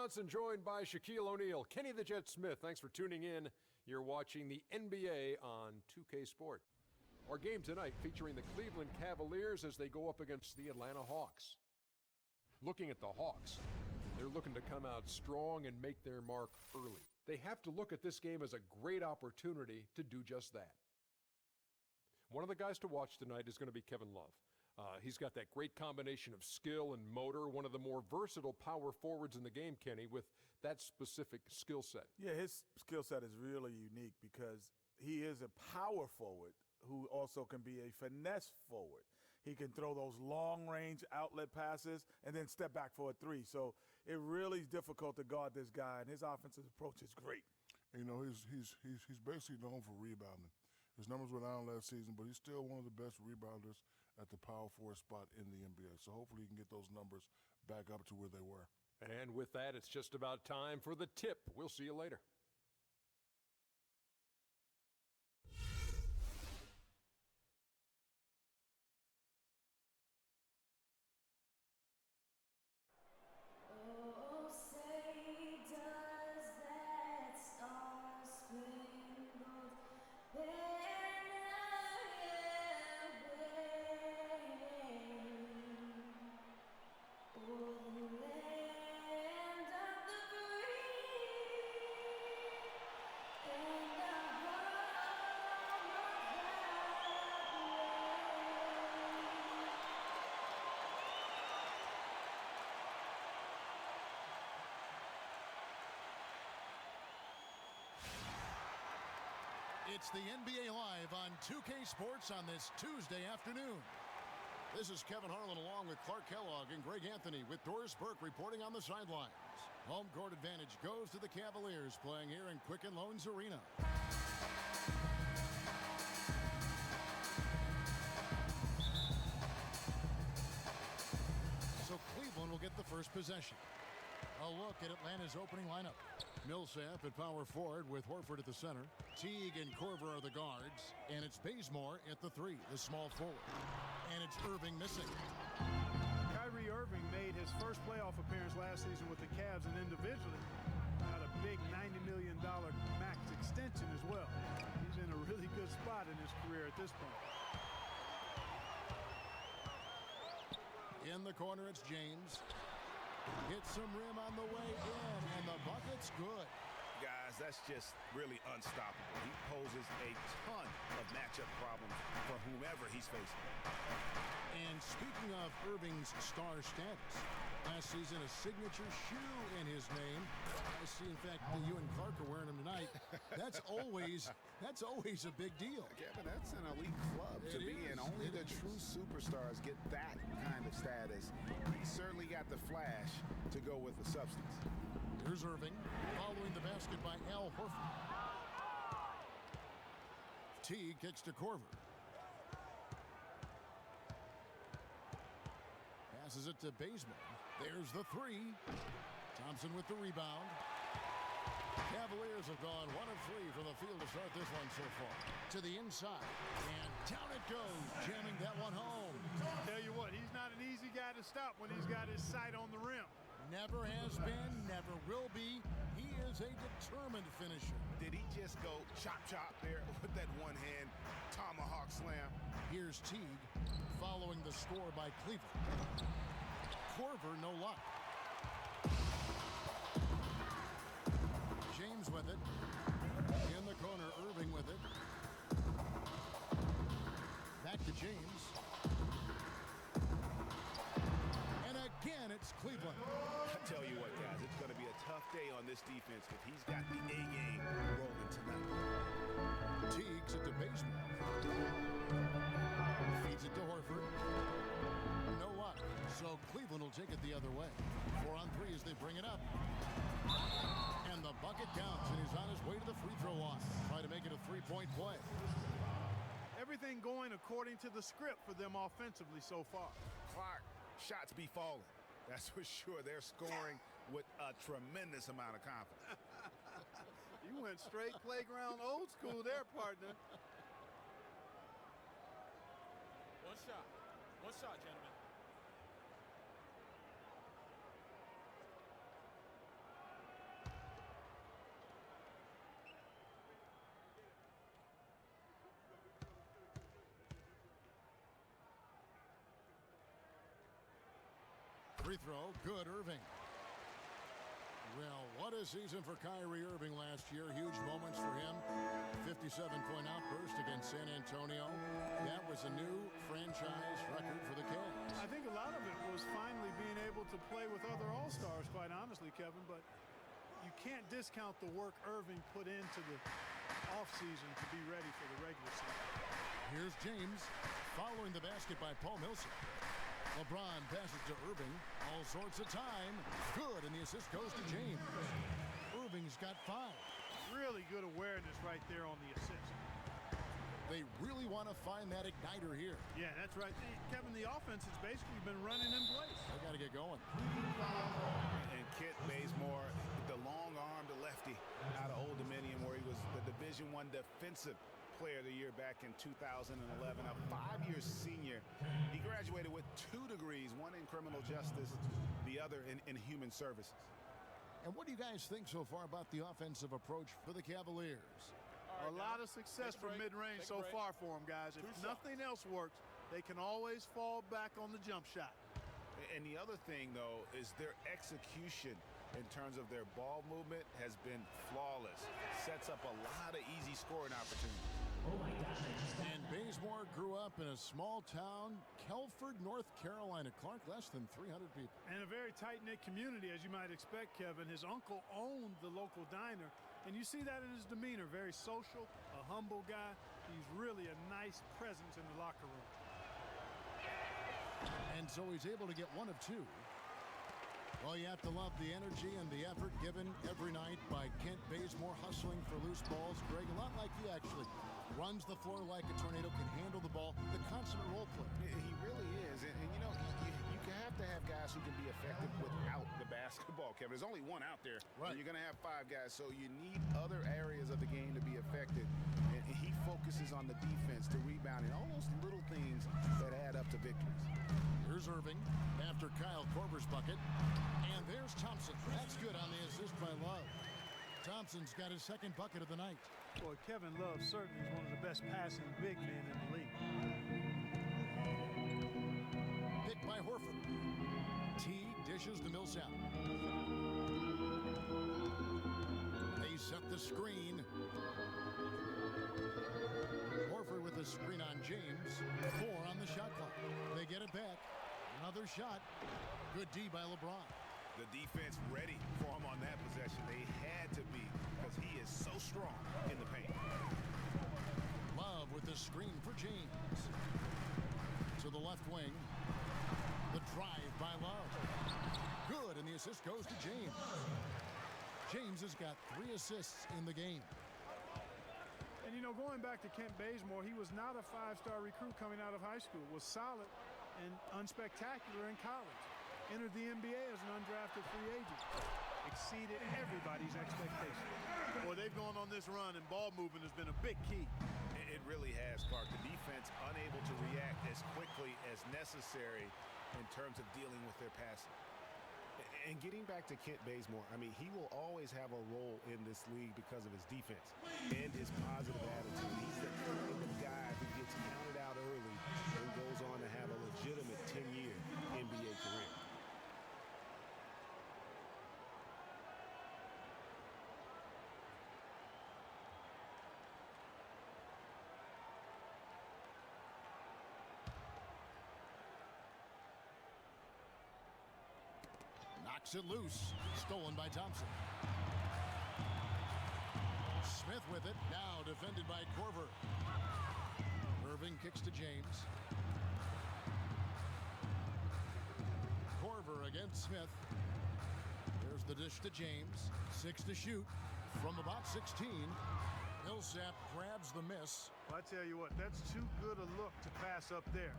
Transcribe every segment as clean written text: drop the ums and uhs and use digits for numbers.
Johnson joined by Shaquille O'Neal. Kenny the Jet Smith, thanks for tuning in. You're watching the NBA on 2K Sport. Our game tonight featuring the Cleveland Cavaliers as they go up against the Atlanta Hawks. Looking at the Hawks, they're looking to come out strong and make their mark early. They have to look at this game as a great opportunity to do just that. One of the guys to watch tonight is going to be Kevin Love. He's got that great combination of skill and motor, one of the more versatile power forwards in the game, Kenny, with that specific skill set. Yeah, his skill set is really unique because he is a power forward who also can be a finesse forward. He can throw those long-range outlet passes and then step back for a three. So it really is difficult to guard this guy, and his offensive approach is great. You know, he's basically known for rebounding. His numbers were down last season, but he's still one of the best rebounders at the power forward spot in the NBA. So hopefully he can get those numbers back up to where they were. And with that, it's just about time for the tip. We'll see you later. Oh, say does that star-spangled banner yet wave o'er the land of the free and the home of It's the NBA Live on 2K Sports on this Tuesday afternoon. This is Kevin Harlan along with Clark Kellogg and Greg Anthony with Doris Burke reporting on the sidelines. Home court advantage goes to the Cavaliers playing here in Quicken Loans Arena. So Cleveland will get the first possession. A look at Atlanta's opening lineup. Millsap at power forward with Horford at the center. Teague and Korver are the guards. And it's Bazemore at the three, the small forward. And it's Irving missing. Kyrie Irving made his first playoff appearance last season with the Cavs and individually got a big $90 million max extension as well. He's in a really good spot in his career at this point. In the corner, it's James. Hits some rim on the way in, and the bucket's good. Guys, that's just really unstoppable. He poses a ton of matchup problems for whomever he's facing. And speaking of Irving's star status, last season a signature shoe in his name. I see, in fact, that you and Clark are wearing them tonight. That's always a big deal. Kevin, that's an elite club to be in. Only the true superstars get that kind of status. He certainly got the flash to go with the substance. Here's Irving, following the basket by Al Horford. Teague kicks to Korver. Passes it to Bazemore. There's the three. Thompson with the rebound. Cavaliers have gone 1 of 3 from the field to start this one so far. To the inside. And down it goes, jamming that one home. Tell you what, he's not an easy guy to stop when he's got his sight on the rim. Never has been, never will be. He is a determined finisher. Did he just go chop there with that one hand tomahawk slam? Here's Teague following the score by Cleveland. Korver, no luck. James with it. In the corner, Irving with it. Back to James. And again, it's Cleveland. I tell you what, guys, it's going to be a tough day on this defense if he's got the A-game rolling tonight. Teague's it to Bazemore. Feeds it to Horford. No luck. So Cleveland will take it the other way. 4 on 3 as they bring it up. And the bucket counts, and he's on his way to the free throw line. Try to make it a three-point play. Everything going according to the script for them offensively so far. Clark, shots be falling. That's for sure. They're scoring with a tremendous amount of confidence. You went straight playground old school there, partner. One shot, gentlemen. Free throw, good, Irving. Well, what a season for Kyrie Irving last year. Huge moments for him. 57-point outburst against San Antonio. That was a new franchise record for the Cavs. I think a lot of it was finally being able to play with other All-Stars, quite honestly, Kevin, but you can't discount the work Irving put into the offseason to be ready for the regular season. Here's James following the basket by Paul Millsap. LeBron passes to Irving. All sorts of time. Good, and the assist goes to James. Irving's got 5. Really good awareness right there on the assist. They really want to find that igniter here. Yeah, that's right. Kevin, the offense has basically been running in place. They got to get going. And Kent Bazemore, the long-armed lefty out of Old Dominion, where he was the Division I Defensive Player of the Year back in 2011, a 5-year senior. He graduated with 2 degrees, one in criminal justice, the other in human services. And what do you guys think so far about the offensive approach for the Cavaliers? A lot of success from mid-range so far for them, guys. If nothing else works, they can always fall back on the jump shot. And the other thing, though, is their execution in terms of their ball movement has been flawless. Sets up a lot of easy scoring opportunities. And Bazemore grew up in a small town, Kelford, North Carolina. Clark, less than 300 people. And a very tight-knit community, as you might expect, Kevin. His uncle owned the local diner, and you see that in his demeanor. Very social, a humble guy. He's really a nice presence in the locker room. And so he's able to get 1 of 2. Well, you have to love the energy and the effort given every night by Kent Bazemore, hustling for loose balls. Greg, a lot like you, actually. Runs the floor like a tornado, can handle the ball, the consummate role player. He really is. And you know, you have to have guys who can be effective without the basketball, Kevin. There's only one out there. Right. And you're going to have 5 guys, so you need other areas of the game to be effective. And he focuses on the defense, the rebounding, all those little things that add up to victories. Here's Irving after Kyle Korver's bucket. And there's Thompson. That's good on the assist by Love. Thompson's got his 2nd bucket of the night. Boy, Kevin Love certainly is one of the best passing big men in the league. Picked by Horford. T dishes to Millsap. They set the screen. Horford with the screen on James. 4 on the shot clock. They get it back. Another shot. Good D by LeBron. The defense ready for him on that possession. They had to be, because he is so strong in the paint. Love with the screen for James. To the left wing. The drive by Love. Good, and the assist goes to James. James has got 3 assists in the game. And, you know, going back to Kent Bazemore, he was not a 5-star recruit coming out of high school. Was solid and unspectacular in college. Entered the NBA as an undrafted free agent. Exceeded everybody's expectations. Boy, they've gone on this run, and ball movement has been a big key. It really has, Clark. The defense unable to react as quickly as necessary in terms of dealing with their passing. And getting back to Kent Bazemore, I mean, he will always have a role in this league because of his defense and his positive attitude. He's the kind of guy who gets counted out early and goes on to have a legitimate 10-year NBA career. Knocks it loose. Stolen by Thompson. Smith with it. Now defended by Korver. Irving kicks to James. Korver against Smith. There's the dish to James. 6 to shoot from about 16. Millsap grabs the miss. Well, I tell you what, that's too good a look to pass up there.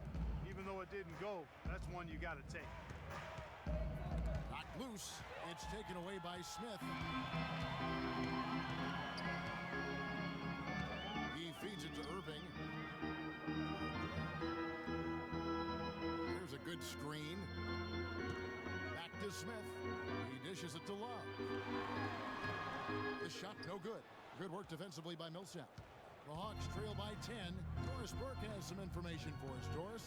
Even though it didn't go, that's one you got to take. Knocked loose. It's taken away by Smith. He feeds it to Irving. Here's a good screen. Back to Smith. He dishes it to Love. The shot no good. Good work defensively by Millsap. The Hawks trail by 10. Doris Burke has some information for us. Doris?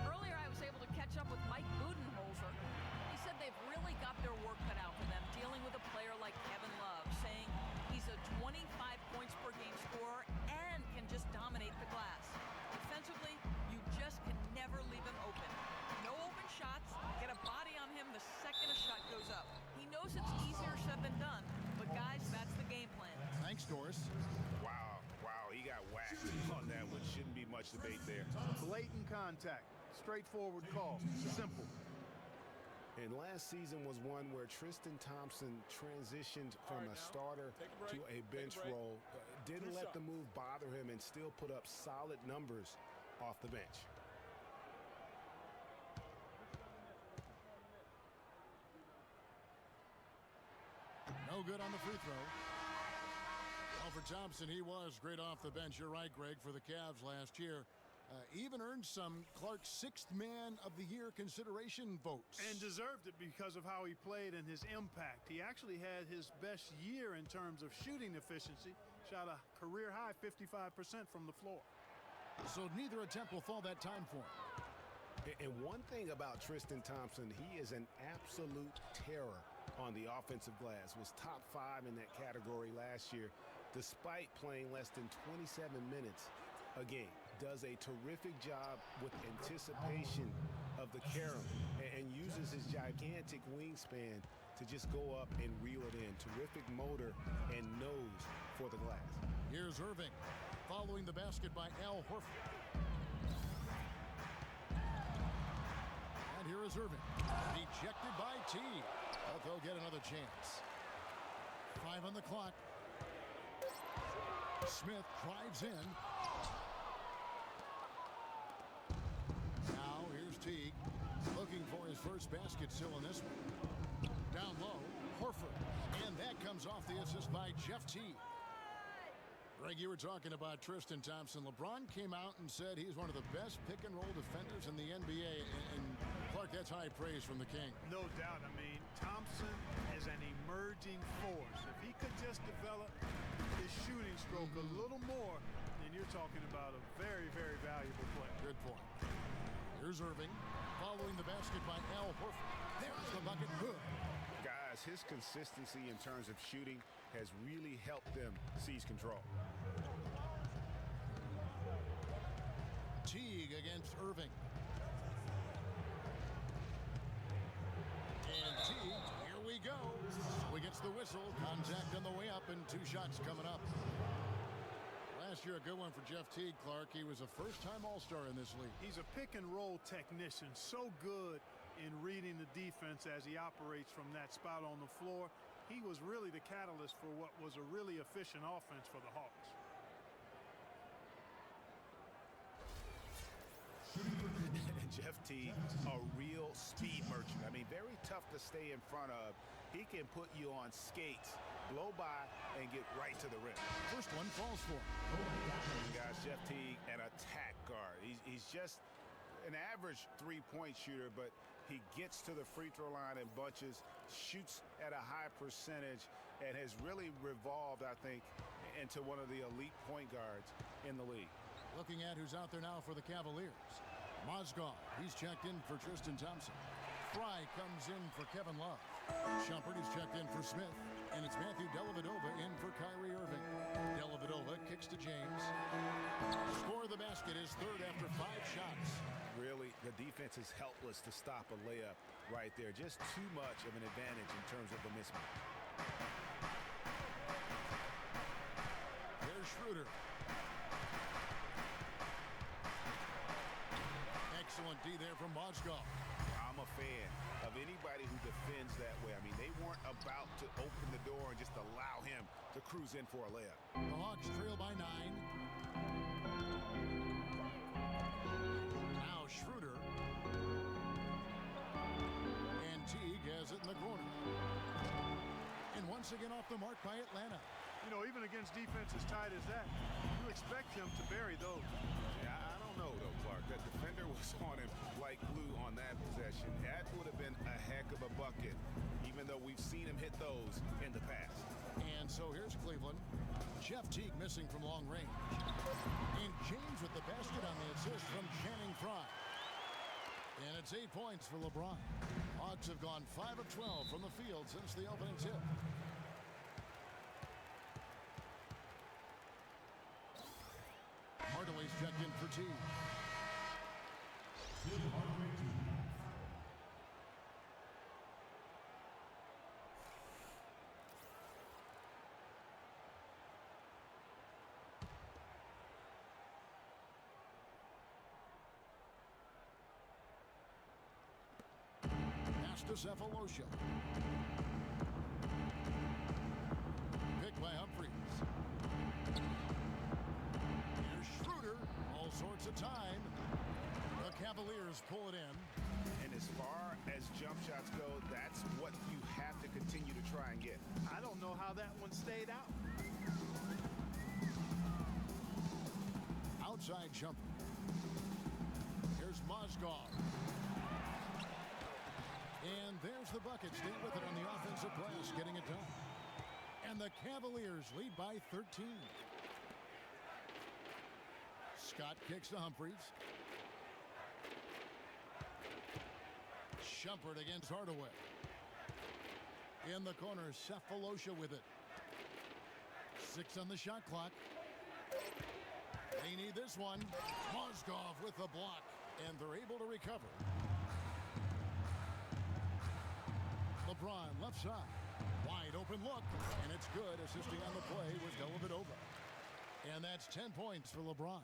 Earlier, I was able to catch up with Mike Budenholzer. He their work cut out for them dealing with a player like Kevin Love, saying he's a 25 points per game scorer and can just dominate the glass. Defensively, you just can never leave him open. No open shots, get a body on him the second a shot goes up. He knows it's easier said than done, but guys, that's the game plan. Thanks, Doris. Wow, he got whacked on that one. Shouldn't be much debate there. Blatant contact. Straightforward call. Simple. And last season was one where Tristan Thompson transitioned from a starter to a bench role. Didn't let the move bother him and still put up solid numbers off the bench. No good on the free throw. Well, for Thompson, he was great off the bench. You're right, Greg, for the Cavs last year. Even earned some Clark's sixth man of the year consideration votes. And deserved it because of how he played and his impact. He actually had his best year in terms of shooting efficiency. Shot a career high 55% from the floor. So neither attempt will fall that time for him. And one thing about Tristan Thompson, he is an absolute terror on the offensive glass. Was top 5 in that category last year, despite playing less than 27 minutes a game. Does a terrific job with anticipation of the carom and uses his gigantic wingspan to just go up and reel it in. Terrific motor and nose for the glass. Here's Irving following the basket by Al Horford. And here is Irving. Ejected by T. But they'll get another chance. 5 on the clock. Smith drives in. Now here's Teague looking for his first basket still in this one. Down low, Horford. And that comes off the assist by Jeff Teague. Greg, you were talking about Tristan Thompson. LeBron came out and said he's one of the best pick-and-roll defenders in the NBA. And Clark, that's high praise from the King. No doubt. I mean, Thompson is an emerging force. If he could just develop his shooting stroke a little more, then you're talking about a very, very valuable player. Good point. Here's Irving following the basket by Al Horford. There's the bucket. Good. Guys, his consistency in terms of shooting has really helped them seize control. Teague against Irving. And Teague, here we go. We gets the whistle. Contact on the way up and 2 shots coming up. Last year, a good one for Jeff Teague, Clark. He was a first-time All-Star in this league. He's a pick-and-roll technician, so good in reading the defense as he operates from that spot on the floor. He was really the catalyst for what was a really efficient offense for the Hawks. Jeff Teague, a real speed merchant. I mean, very tough to stay in front of. He can put you on skates, blow by, and get right to the rim. First one falls for him. Guys, Jeff Teague, an attack guard. He's just an average three-point shooter, but he gets to the free throw line in bunches, shoots at a high percentage, and has really revolved, I think, into one of the elite point guards in the league. Looking at who's out there now for the Cavaliers. Mozgov, he's checked in for Tristan Thompson. Fry comes in for Kevin Love. Shumpert is checked in for Smith. And it's Matthew Dellavedova in for Kyrie Irving. Dellavedova kicks to James. Score of the basket is third after 5 shots. Really, the defense is helpless to stop a layup right there. Just too much of an advantage in terms of the mismatch. There's Schroeder. Excellent D there from Mozgov. I'm a fan of anybody who defends that way. I mean, they weren't about to open the door and just allow him to cruise in for a layup. The Hawks trail by 9. Now Schroeder. And Teague has it in the corner. And once again off the mark by Atlanta. You know, even against defense as tight as that, you expect him to bury those. Yeah, I don't know, though, Clark. That defender was on him like glue on that possession. That would have been a heck of a bucket, even though we've seen him hit those in the past. And so here's Cleveland. Jeff Teague missing from long range. And James with the basket on the assist from Channing Frye. And it's 8 points for LeBron. Hawks have gone 5 of 12 from the field since the opening tip. Hardaway's checked in for T. Pass to Cephalosha. Picked by Humphries. Here's Schroeder. All sorts of time. The Cavaliers pull it in. And as far as jump shots go, that's what you have to continue to try and get. I don't know how that one stayed out. Outside jumper. Here's Mozgov. And there's the bucket. Stay with it on the offensive glass, getting it done. And the Cavaliers lead by 13. Scott kicks to Humphries. Shumpert against Hardaway. In the corner, Cephalosha with it. 6 on the shot clock. They need this one. Mozgov with the block, and they're able to recover. LeBron left side. Wide open look, and it's good. Assisting on the play was Dellavedova. And that's 10 points for LeBron.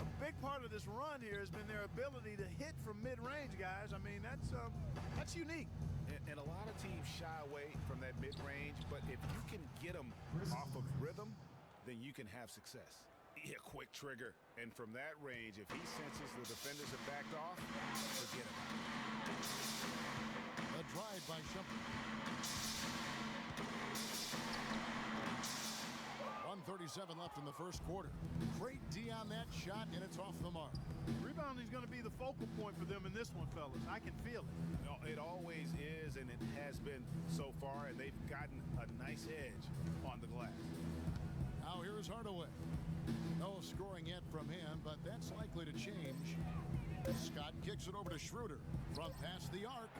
A big part of this run here has been their ability to hit from mid-range, guys. I mean, that's unique. And a lot of teams shy away from that mid-range, but if you can get them off of rhythm, then you can have success. Yeah, quick trigger. And from that range, if he senses the defenders have backed off, forget it. A drive by Shumpert. 1:37 left in the first quarter. Great D on that shot, and it's off the mark. Rebounding is going to be the focal point for them in this one, fellas. I can feel it. No, it always is, and it has been so far, and they've gotten a nice edge on the glass. Now here's Hardaway. No scoring yet from him, but that's likely to change. Scott kicks it over to Schroeder from past the arc.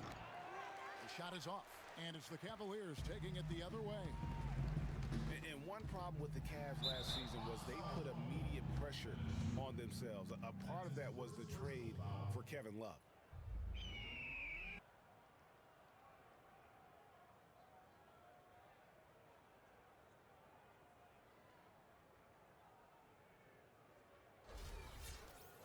The shot is off, and it's the Cavaliers taking it the other way. And one problem with the Cavs last season was they put immediate pressure on themselves. A part of that was the trade for Kevin Love.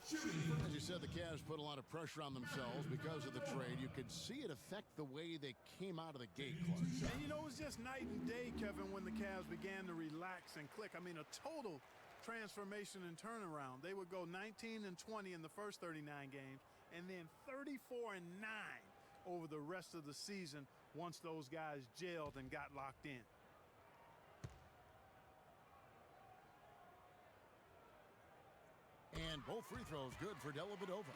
As you said, the Cavs put a lot of pressure on themselves because of the trade. You could see it affect the way they came out of the gate, Clark. And you know, it was just night and day, Kevin, when the Cavs began to relax and click. I mean, a total transformation and turnaround. They would go 19-20 in the first 39 games, and then 34-9 over the rest of the season once those guys gelled and got locked in. And both free throws good for Dellavedova.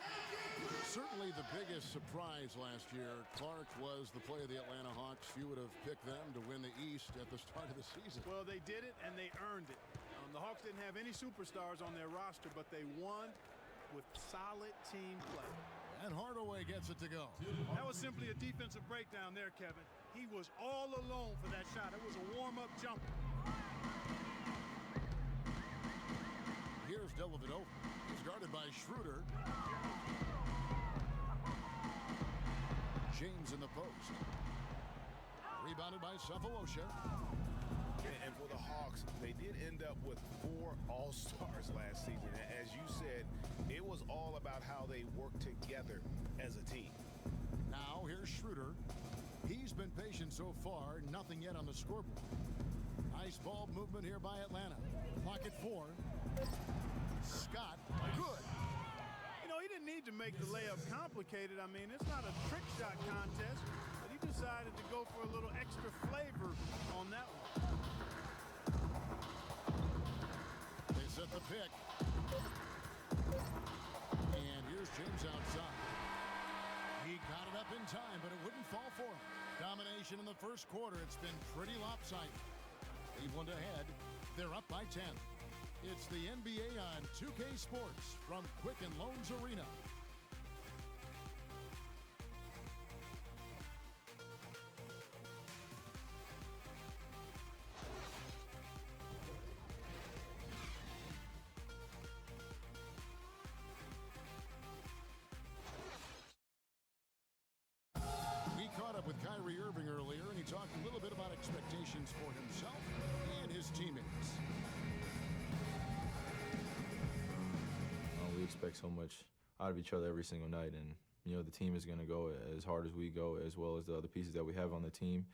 Certainly the biggest surprise last year, Clark, was the play of the Atlanta Hawks. Few would have picked them to win the East at the start of the season. Well, they did it, and they earned it. The Hawks didn't have any superstars on their roster, but they won with solid team play. And Hardaway gets it to go. That was simply a defensive breakdown there, Kevin. He was all alone for that shot. It was a warm-up jumper. Here's Dellavedova. He's guarded by Schroeder. James in the post. Rebounded by Cephalosha. And for the Hawks, they did end up with 4 All-Stars last season. As you said, it was all about how they work together as a team. Now here's Schroeder. He's been patient so far. Nothing yet on the scoreboard. Nice ball movement here by Atlanta. Clock at 4. Scott, good. You know, he didn't need to make the layup complicated. I mean, it's not a trick shot contest, but he decided to go for a little extra flavor on that one. They set the pick. And here's James outside. He got it up in time, but it wouldn't fall for him. Domination in the first quarter. It's been pretty lopsided. Cleveland ahead. They're up by 10. It's the NBA on 2K Sports from Quicken Loans Arena. expect so much out of each other every single night, and the team is going to go as hard as we go, as well as the other pieces that we have on the team.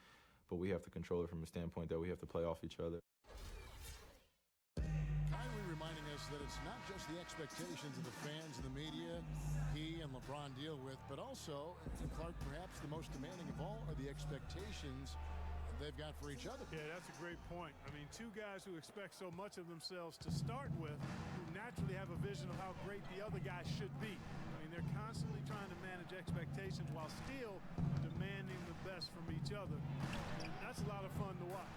But we have to control it from a standpoint that we have to play off each other. Kyrie reminding us that it's not just the expectations of the fans and the media he and LeBron deal with, but also, and Clark, perhaps the most demanding of all are the expectations they've got for each other. Yeah, that's a great point. I mean, two guys who expect so much of themselves to start with, who naturally have a vision of how great the other guy should be. I mean, they're constantly trying to manage expectations while still demanding the best from each other. And that's a lot of fun to watch.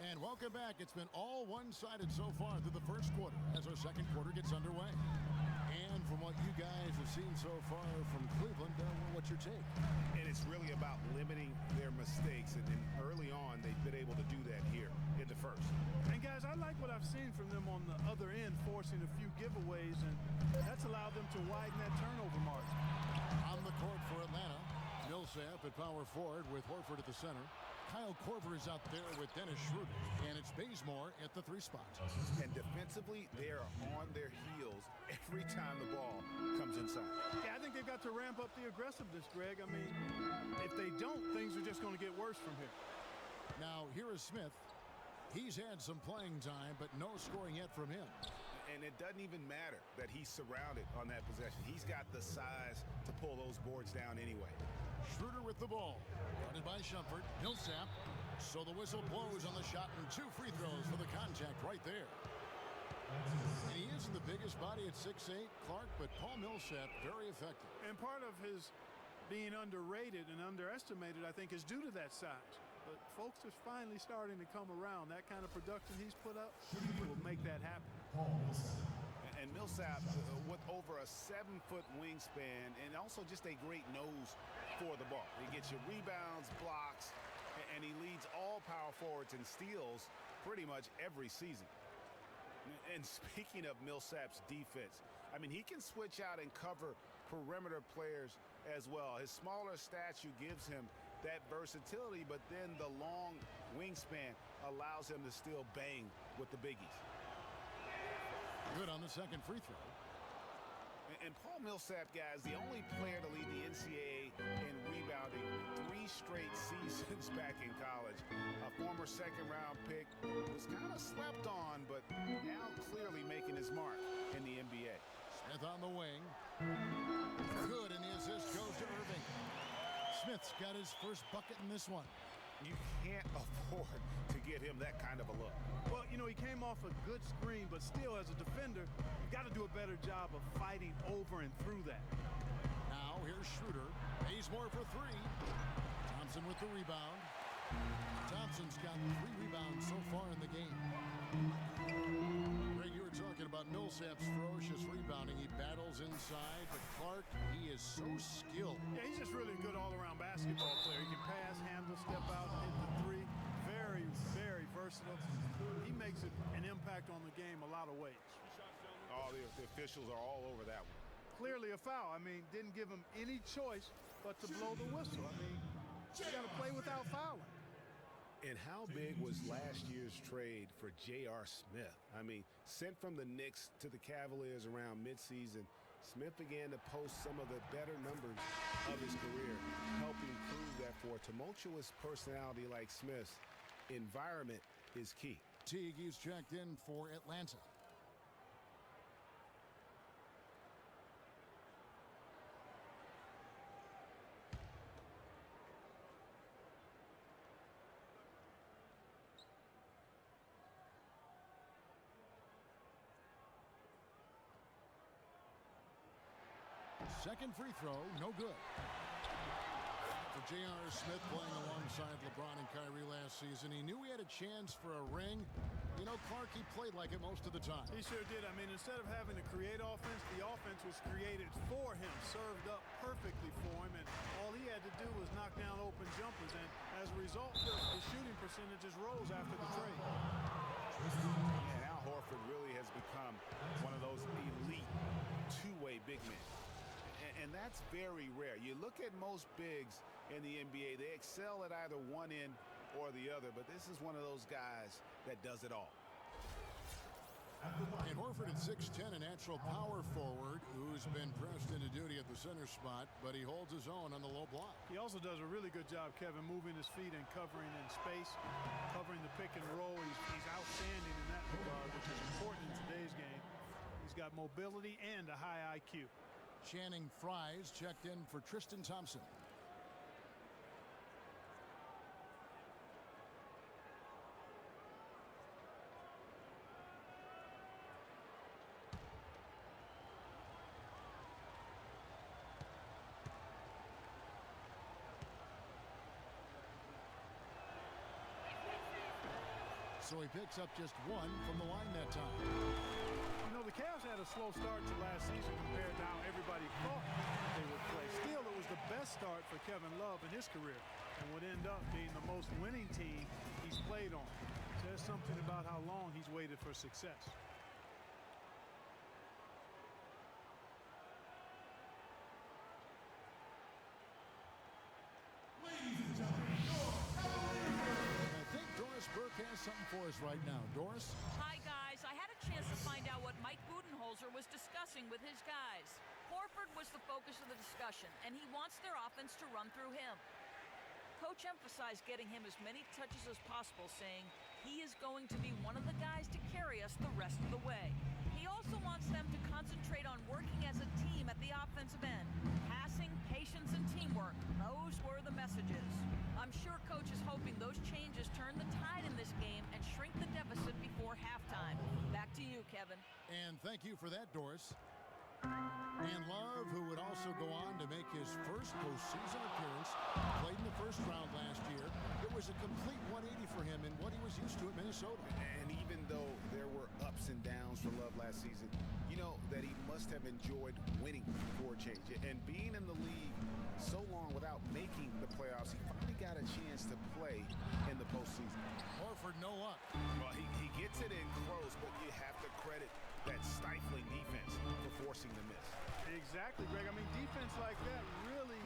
And welcome back. It's been all one-sided so far through the first quarter as our second quarter gets underway. And from what you guys have seen so far from Cleveland, what's your take? And it's really about limiting their mistakes. And early on, they've been able to do that here in the first. And guys, I like what I've seen from them on the other end, forcing a few giveaways, and that's allowed them to widen that turnover margin. On the court for Atlanta, Millsap at power forward with Horford at the center. Kyle Korver is out there with Dennis Schroeder, and it's Bazemore at the 3 spot. And defensively, they are on their heels every time the ball comes inside. Yeah, I think they've got to ramp up the aggressiveness, Greg. I mean, if they don't, things are just going to get worse from here. Now, here is Smith. He's had some playing time, but no scoring yet from him. And it doesn't even matter that he's surrounded on that possession. He's got the size to pull those boards down anyway. Schroeder with the ball. Guarded by Shumpert. Millsap. So the whistle blows on the shot, and 2 free throws for the contact right there. And he isn't the biggest body at 6'8", Clark, but Paul Millsap very effective. And part of his being underrated and underestimated, I think, is due to that size. But folks are finally starting to come around. That kind of production he's put up will make that happen. And Millsap with over a 7-foot wingspan and also just a great nose for the ball. He gets you rebounds, blocks, and he leads all power forwards in steals pretty much every season. And speaking of Millsap's defense, I mean, he can switch out and cover perimeter players as well. His smaller stature gives him that versatility, but then the long wingspan allows him to still bang with the biggies. Good on the second free throw. And Paul Millsap, guys, the only player to lead the NCAA in rebounding 3 straight seasons back in college. A former second-round pick, was kind of slept on, but now clearly making his mark in the NBA. Smith on the wing. Good, and the assist goes to Irving. Smith's got his first bucket in this one. You can't afford to get him that kind of a look. Well, you know, he came off a good screen, but still, as a defender, you've got to do a better job of fighting over and through that. Now, here's Schroeder. Bazemore for 3. Thompson with the rebound. Thompson's got 3 rebounds so far in the game. Greg, you were talking about Millsap's ferocious rebounding. He battles inside, but Clark, he is so skilled. Yeah, he's just really a good all-around basketball player. He can pass, handle, step out, hit the 3. Very, very versatile. He makes an impact on the game a lot of ways. Oh, the officials are all over that one. Clearly a foul. I mean, didn't give him any choice but to blow the whistle. I mean, you got to play without fouling. And how big was last year's trade for J.R. Smith? I mean, sent from the Knicks to the Cavaliers around midseason, Smith began to post some of the better numbers of his career, helping prove that for a tumultuous personality like Smith's, environment is key. Teague is checked in for Atlanta. Second free throw, no good. For J.R. Smith playing alongside LeBron and Kyrie last season, he knew he had a chance for a ring. You know, Clark, he played like it most of the time. He sure did. I mean, instead of having to create offense, the offense was created for him, served up perfectly for him, and all he had to do was knock down open jumpers, and as a result, the shooting percentages rose after the trade. And Al Horford really has become one of those elite two-way big men. And that's very rare. You look at most bigs in the NBA, they excel at either one end or the other, but this is one of those guys that does it all. And Horford at 6'10", a natural power forward who's been pressed into duty at the center spot, but he holds his own on the low block. He also does a really good job, Kevin, moving his feet and covering in space, covering the pick and roll. He's outstanding in that regard, which is important in today's game. He's got mobility and a high IQ. Channing Frye's checked in for Tristan Thompson. So he picks up just one from the line that time. You know, the Cavs had a slow start to last season compared to how everybody thought they would play. Still, it was the best start for Kevin Love in his career and would end up being the most winning team he's played on. Says something about how long he's waited for success. Burke has something for us right now. Doris? Hi, guys. I had a chance to find out what Mike Budenholzer was discussing with his guys. Horford was the focus of the discussion, and he wants their offense to run through him. Coach emphasized getting him as many touches as possible, saying he is going to be one of the guys to carry us the rest of the way. He also wants them to concentrate on working as a team at the offensive end. Passing, patience, and teamwork. Those were the messages. I'm sure Coach is hoping those changes turn the tide in this game and shrink the deficit before halftime. Back to you, Kevin. And thank you for that, Doris. And Love, who would also go on to make his first postseason appearance, played in the first round last year. It was a complete 180 for him in what he was used to at Minnesota. And even though there were ups and downs for Love last season, you know that he must have enjoyed winning for a change. And being in the league so long without making the playoffs, he finally got a chance to play in the postseason. Horford, no luck. Well, he gets it in close, but you have to credit that stifling defense for forcing the miss. Exactly, Greg. I mean, defense like that really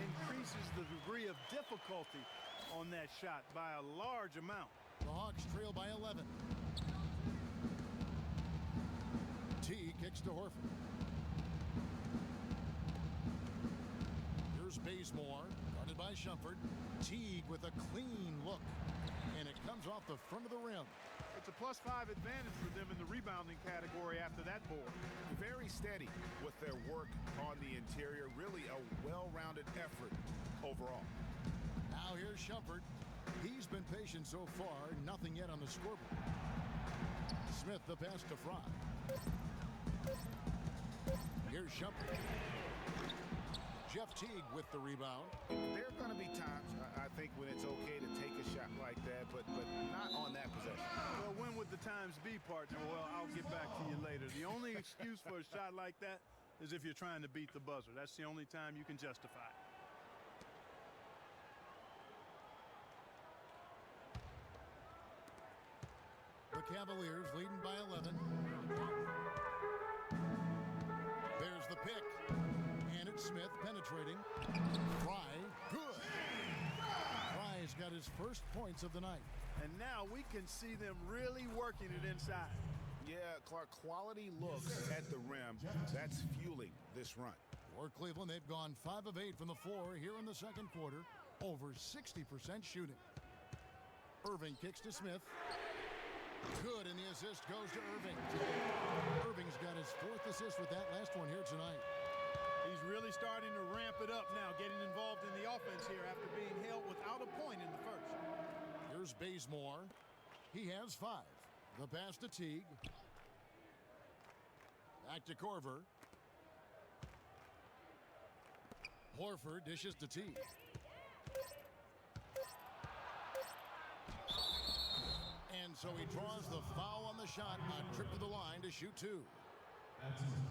increases the degree of difficulty on that shot by a large amount. The Hawks trail by 11. T kicks to Horford. Here's Bazemore, guarded by Shumpert. Teague with a clean look, and it comes off the front of the rim. It's a +5 advantage for them in the rebounding category after that board. Very steady with their work on the interior. Really a well-rounded effort overall. Now here's Shumpert. He's been patient so far. Nothing yet on the scoreboard. Smith the pass to Fry. Here's Shumpert. Jeff Teague with the rebound. There are going to be times, I think, when it's okay to take a shot like that, but not on that possession. Well, when would the times be, partner? Well, I'll get back to you later. The only excuse for a shot like that is if you're trying to beat the buzzer. That's the only time you can justify it. The Cavaliers leading by 11. There's the pick. And it's Smith penetrating. Fry, good. Fry's got his first points of the night. And now we can see them really working it inside. Yeah, Clark, quality looks at the rim. That's fueling this run. For Cleveland, they've gone 5 of 8 from the floor here in the second quarter. Over 60% shooting. Irving kicks to Smith. Good, and the assist goes to Irving. Irving's got his 4th assist with that last one here tonight. He's really starting to ramp it up now, getting involved in the offense here after being held without a point in the first. Here's Bazemore. He has 5. The pass to Teague. Back to Korver. Horford dishes to Teague. And so he draws the foul on the shot, a trip to the line to shoot 2.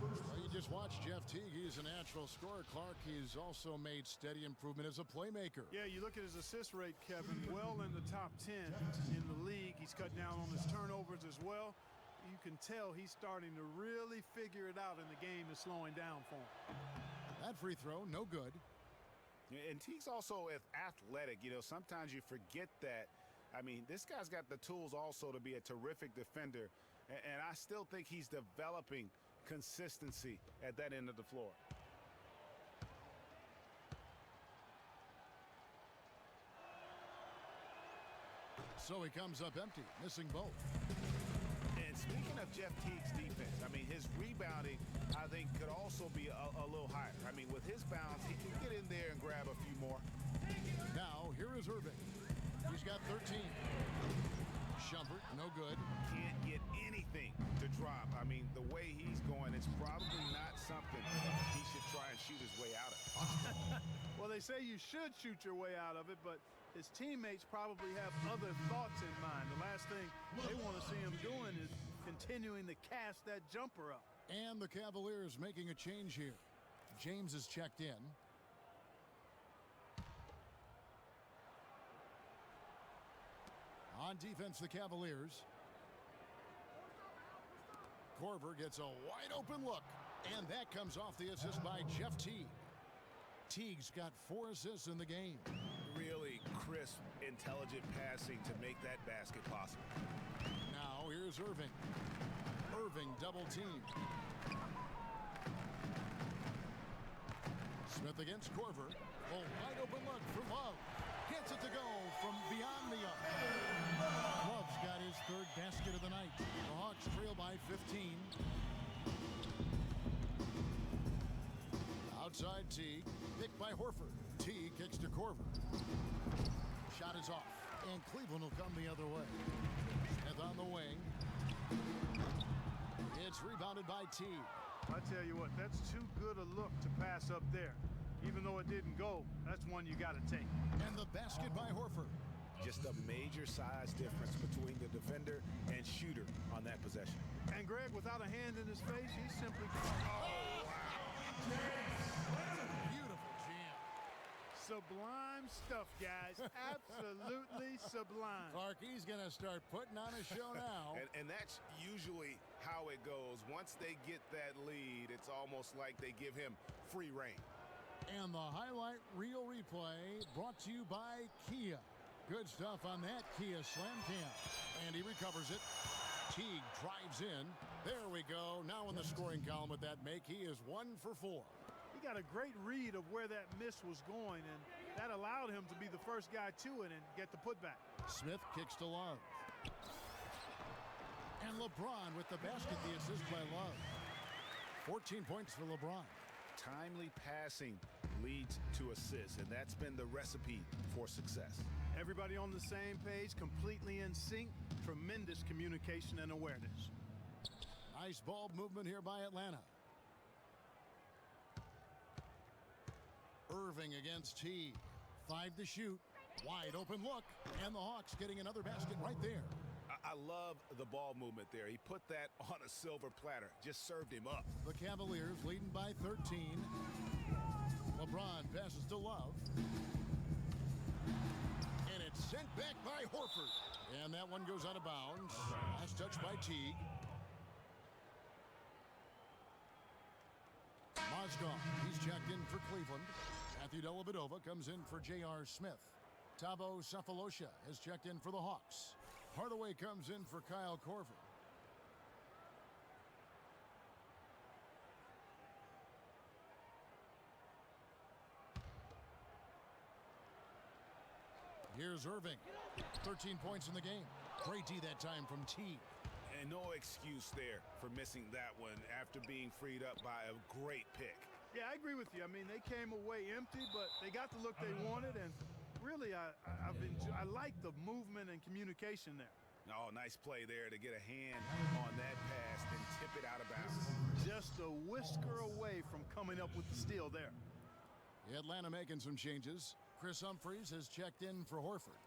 Well, you just watched Jeff Teague. He's a natural scorer, Clark. He's also made steady improvement as a playmaker. Yeah, you look at his assist rate, Kevin, well in the top 10 in the league. He's cut down on his turnovers as well. You can tell he's starting to really figure it out, and the game is slowing down for him. That free throw, no good. And Teague's also athletic. You know, sometimes you forget that. I mean, this guy's got the tools also to be a terrific defender. And I still think he's developing consistency at that end of the floor. So he comes up empty, missing both. And speaking of Jeff Teague's defense, I mean, his rebounding, I think, could also be a little higher. I mean, with his bounce, he can get in there and grab a few more. Now, here is Irving. He's got 13. Shumpert, no good. Can't get anything to drop. I mean, the way he's going, it's probably not something he should try and shoot his way out of. Well, they say you should shoot your way out of it, but his teammates probably have other thoughts in mind. The last thing they want to see him doing is continuing to cast that jumper up. And the Cavaliers making a change here. James is checked in. On defense, the Cavaliers. Korver gets a wide open look. And that comes off the assist by Jeff Teague. Teague's got 4 assists in the game. Really crisp, intelligent passing to make that basket possible. Now here's Irving. Irving double teamed. Smith against Korver. A wide open look for Love. Gets it to go from beyond the arc. Love's got his 3rd basket of the night. The Hawks trail by 15. Outside Teague, picked by Horford. Teague kicks to Korver. Shot is off, and Cleveland will come the other way. Smith on the wing. It's rebounded by Teague. I tell you what, that's too good a look to pass up there. Even though it didn't go, that's one you got to take. And the basket by Horford. Just a major size difference between the defender and shooter on that possession. And Greg, without a hand in his face, he simply... Oh, wow. Beautiful jam. Sublime stuff, guys. Absolutely sublime. Clark, he's going to start putting on a show now. And that's usually how it goes. Once they get that lead, it's almost like they give him free reign. And the highlight reel replay brought to you by Kia. Good stuff on that Kia Slam Cam. And he recovers it. Teague drives in. There we go. Now in the scoring column with that make, he is 1 for 4. He got a great read of where that miss was going, and that allowed him to be the first guy to it and get the putback. Smith kicks to Love. And LeBron with the basket, the assist by Love. 14 points for LeBron. Timely passing leads to assists, and that's been the recipe for success. Everybody on the same page, completely in sync. Tremendous communication and awareness. Nice ball movement here by Atlanta. Irving against Teague. 5 to shoot. Wide open look. And the Hawks getting another basket right there. I love the ball movement there. He put that on a silver platter. Just served him up. The Cavaliers leading by 13. LeBron passes to Love. And it's sent back by Horford. And that one goes out of bounds. Last touch by Teague. Mozgov, he's checked in for Cleveland. Matthew Dellavedova comes in for J.R. Smith. Thabo Sefolosha has checked in for the Hawks. Hardaway comes in for Kyle Korver. Here's Irving. 13 points in the game. Great D that time from Teague. And no excuse there for missing that one after being freed up by a great pick. Yeah, I agree with you. I mean, they came away empty, but they got the look they wanted, and really, I like the movement and communication there. Oh, nice play there to get a hand on that pass and tip it out of bounds. Just a whisker away from coming up with the steal there. Atlanta making some changes. Chris Humphries has checked in for Horford.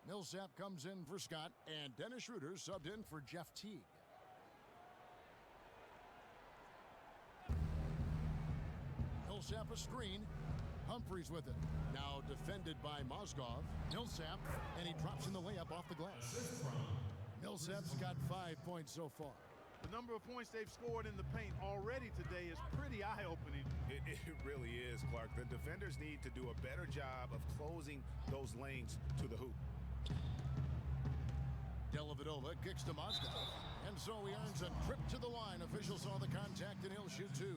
Millsap comes in for Scott, and Dennis Schroeder subbed in for Jeff Teague. Millsap a screen. Humphries with it. Now defended by Mozgov. Millsap, and he drops in the layup off the glass. Millsap's got 5 points so far. The number of points they've scored in the paint already today is pretty eye-opening. It really is, Clark. The defenders need to do a better job of closing those lanes to the hoop. Dellavedova kicks to Mozgov. And so he earns a trip to the line. Officials saw the contact, and he'll shoot two.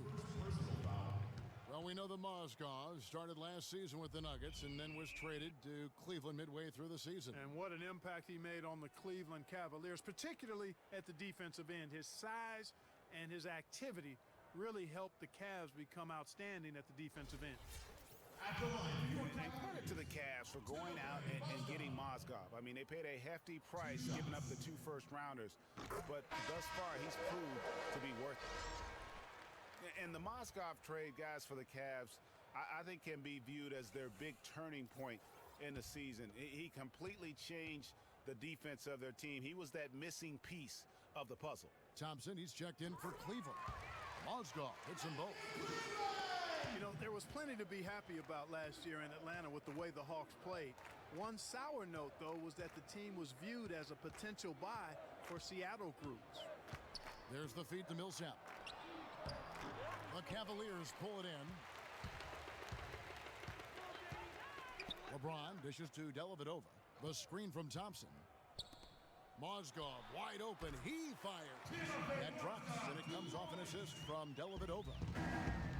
Well, we know that Mozgov started last season with the Nuggets and then was traded to Cleveland midway through the season. And what an impact he made on the Cleveland Cavaliers, particularly at the defensive end. His size and his activity really helped the Cavs become outstanding at the defensive end. And credit to the Cavs for going out and getting Mozgov. I mean, they paid a hefty price giving up the 2 first-rounders, but thus far he's proved to be worth it. And the Mozgov trade, guys, for the Cavs, I think can be viewed as their big turning point in the season. He completely changed the defense of their team. He was that missing piece of the puzzle. Thompson, he's checked in for Cleveland. Mozgov hits them both. You know, there was plenty to be happy about last year in Atlanta with the way the Hawks played. One sour note, though, was that the team was viewed as a potential buy for Seattle groups. There's the feed to Millsap. The Cavaliers pull it in. LeBron dishes to Dellavedova. The screen from Thompson. Mozgov wide open. He fires. That drops, and it comes off an assist from Dellavedova.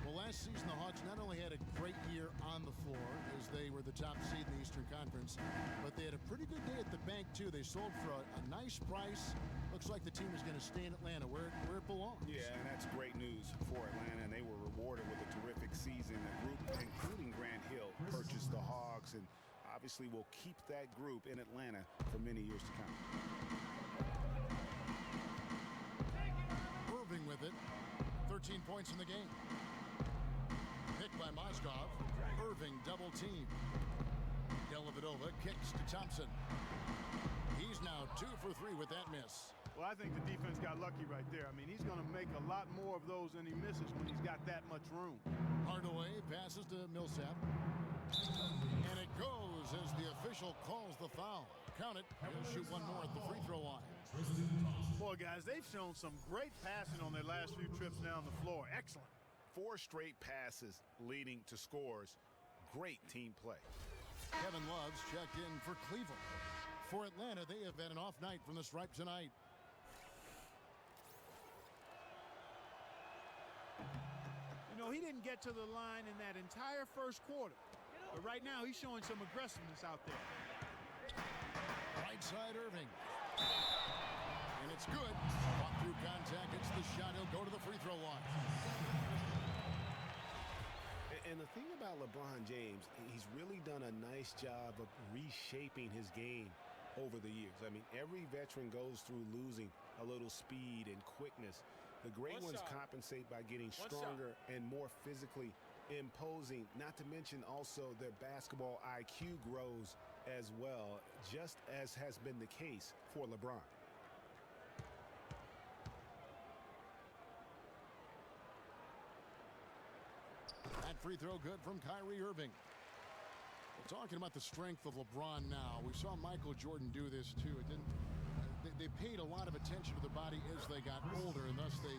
Well, last season, the Hawks not only had a great year on the floor, as they were the top seed in the Eastern Conference, but they had a pretty good day at the bank, too. They sold for a nice price. Looks like the team is going to stay in Atlanta, where it belongs. Yeah, and that's great news for Atlanta, and they were rewarded with a terrific season. A group, including Grant Hill, purchased the Hogs, and obviously will keep that group in Atlanta for many years to come. Irving with it. 13 points in the game. Picked by Mozgov. Irving double team. Dellavedova kicks to Thompson. He's now 2 for 3 with that miss. Well, I think the defense got lucky right there. I mean, he's going to make a lot more of those than he misses when he's got that much room. Hardaway passes to Millsap. And it goes as the official calls the foul. Count it. He'll shoot one more at the free throw line. Boy, guys, they've shown some great passing on their last few trips down the floor. Excellent. 4 straight passes leading to scores. Great team play. Kevin Love's checked in for Cleveland. For Atlanta, they have had an off night from the stripe tonight. You know, he didn't get to the line in that entire first quarter. But right now, he's showing some aggressiveness out there. Right side, Irving. And it's good. Walk through contact. It's the shot. He'll go to the free throw line. And the thing about LeBron James, he's really done a nice job of reshaping his game over the years. I mean, every veteran goes through losing a little speed and quickness. The great ones compensate by getting stronger and more physically imposing, not to mention also their basketball IQ grows as well, just as has been the case for LeBron. That free throw good from Kyrie Irving. We're talking about the strength of LeBron now. We saw Michael Jordan do this too. It didn't. They paid a lot of attention to their body as they got older, and thus they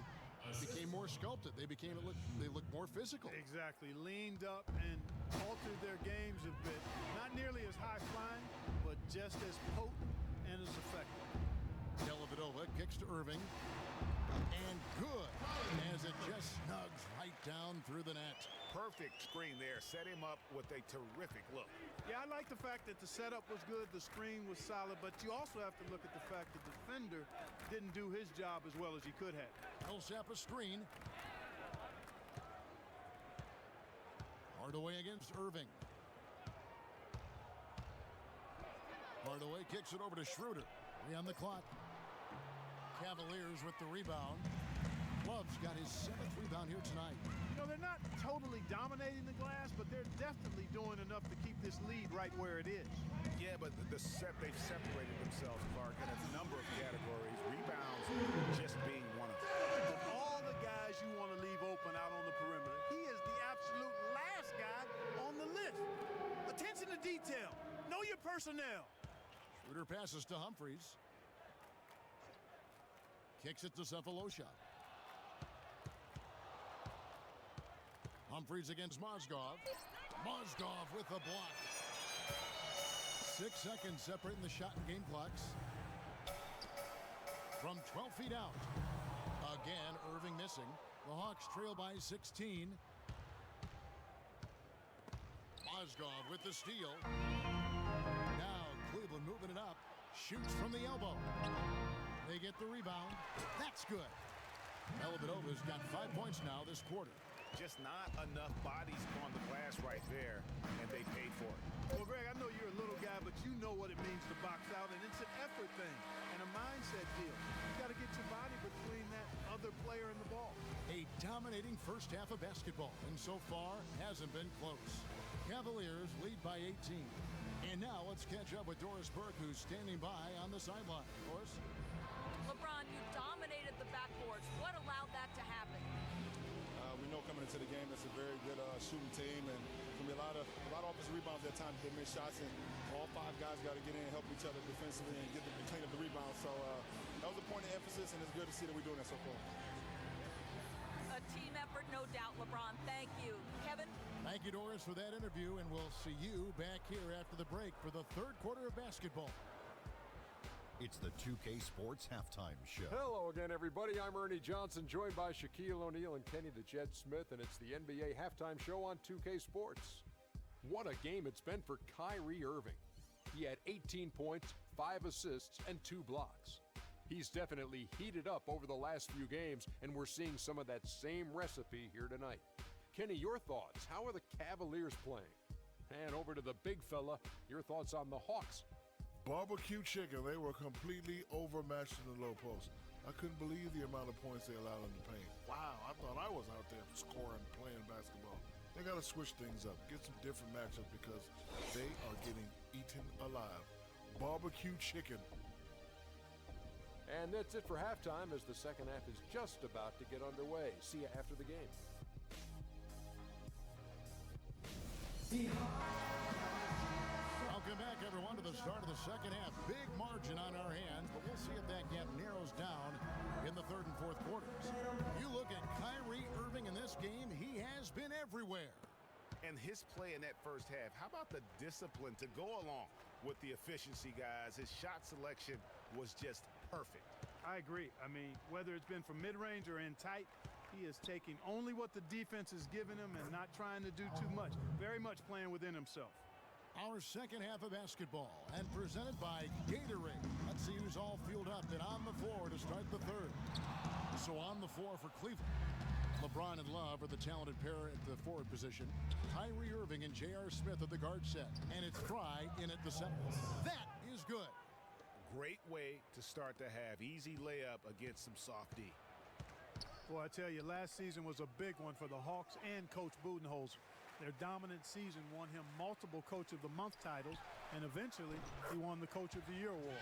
became more sculpted. They looked more physical. Exactly. Leaned up and altered their games a bit. Not nearly as high flying, but just as potent and as effective. Dellavedova kicks to Irving. And good, as it just snugs right down through the net. Perfect screen there. Set him up with a terrific look. Yeah, I like the fact that the setup was good, the screen was solid, but you also have to look at the fact that the defender didn't do his job as well as he could have. Millsap a screen. Hardaway against Irving. Hardaway kicks it over to Schroeder. 3 on the clock. Cavaliers with the rebound. Love's got his 7th rebound here tonight. You know, they're not totally dominating the glass, but they're definitely doing enough to keep this lead right where it is. Yeah, but they've separated themselves, Clark, in a number of categories. Rebounds just being one of them. Of all the guys you want to leave open out on the perimeter, he is the absolute last guy on the list. Attention to detail. Know your personnel. Schroeder passes to Humphries. Kicks it to Cephalosha. Humphries against Mozgov. Mozgov with the block. 6 seconds separating the shot and game clocks. from 12 feet out. Again, Irving missing. The Hawks trail by 16. Mozgov with the steal. Now Cleveland moving it up. Shoots from the elbow. They get the rebound. That's good. Dellavedova's got 5 points now this quarter. Just not enough bodies on the glass right there, and they paid for it. Well, Greg, I know you're a little guy, but you know what it means to box out, and it's an effort thing and a mindset deal. You got to get your body between that other player and the ball. A dominating first half of basketball, and so far hasn't been close. Cavaliers lead by 18. And now let's catch up with Doris Burke, who's standing by on the sideline. Doris? LeBron, you dominated the backboards. What allowed that to happen? We know coming into the game that's a very good shooting team, and it's going to be a lot of offensive rebounds at times. They miss shots, and all 5 guys got to get in and help each other defensively and clean up the rebounds. So that was a point of emphasis, and it's good to see that we're doing that so far. A team effort, no doubt, LeBron. Thank you. Kevin? Thank you, Doris, for that interview, and we'll see you back here after the break for the third quarter of basketball. It's the 2K Sports Halftime Show. Hello again, everybody. I'm Ernie Johnson, joined by Shaquille O'Neal and Kenny the Jet Smith, and it's the NBA Halftime Show on 2K Sports. What a game it's been for Kyrie Irving. He had 18 points, 5 assists, and 2 blocks. He's definitely heated up over the last few games, and we're seeing some of that same recipe here tonight. Kenny, your thoughts? How are the Cavaliers playing? And over to the big fella, your thoughts on the Hawks. Barbecue chicken. They were completely overmatched in the low post. I couldn't believe the amount of points they allowed in the paint. Wow, I thought I was out there scoring, playing basketball. They got to switch things up, get some different matchups because they are getting eaten alive. Barbecue chicken. And that's it for halftime as the second half is just about to get underway. See you after the game. Welcome back, everyone, to the start of the second half. Big margin on our hands, but we'll see if that gap narrows down in the third and fourth quarters. You look at Kyrie Irving in this game, he has been everywhere. And his play in that first half, how about the discipline to go along with the efficiency, guys? His shot selection was just perfect. I agree. I mean, whether it's been from mid-range or in tight, he is taking only what the defense is giving him and not trying to do too much. Very much playing within himself. Our second half of basketball and presented by Gatorade. Let's see who's all fueled up and on the floor to start the third. So on the floor for Cleveland, LeBron and Love are the talented pair at the forward position. Kyrie Irving and J.R. Smith at the guard set. And it's Fry in at the center. That is good. Great way to start the half. Easy layup against some soft D. Boy, I tell you, last season was a big one for the Hawks and Coach Budenholzer. Their dominant season won him multiple Coach of the Month titles, and eventually he won the Coach of the Year award.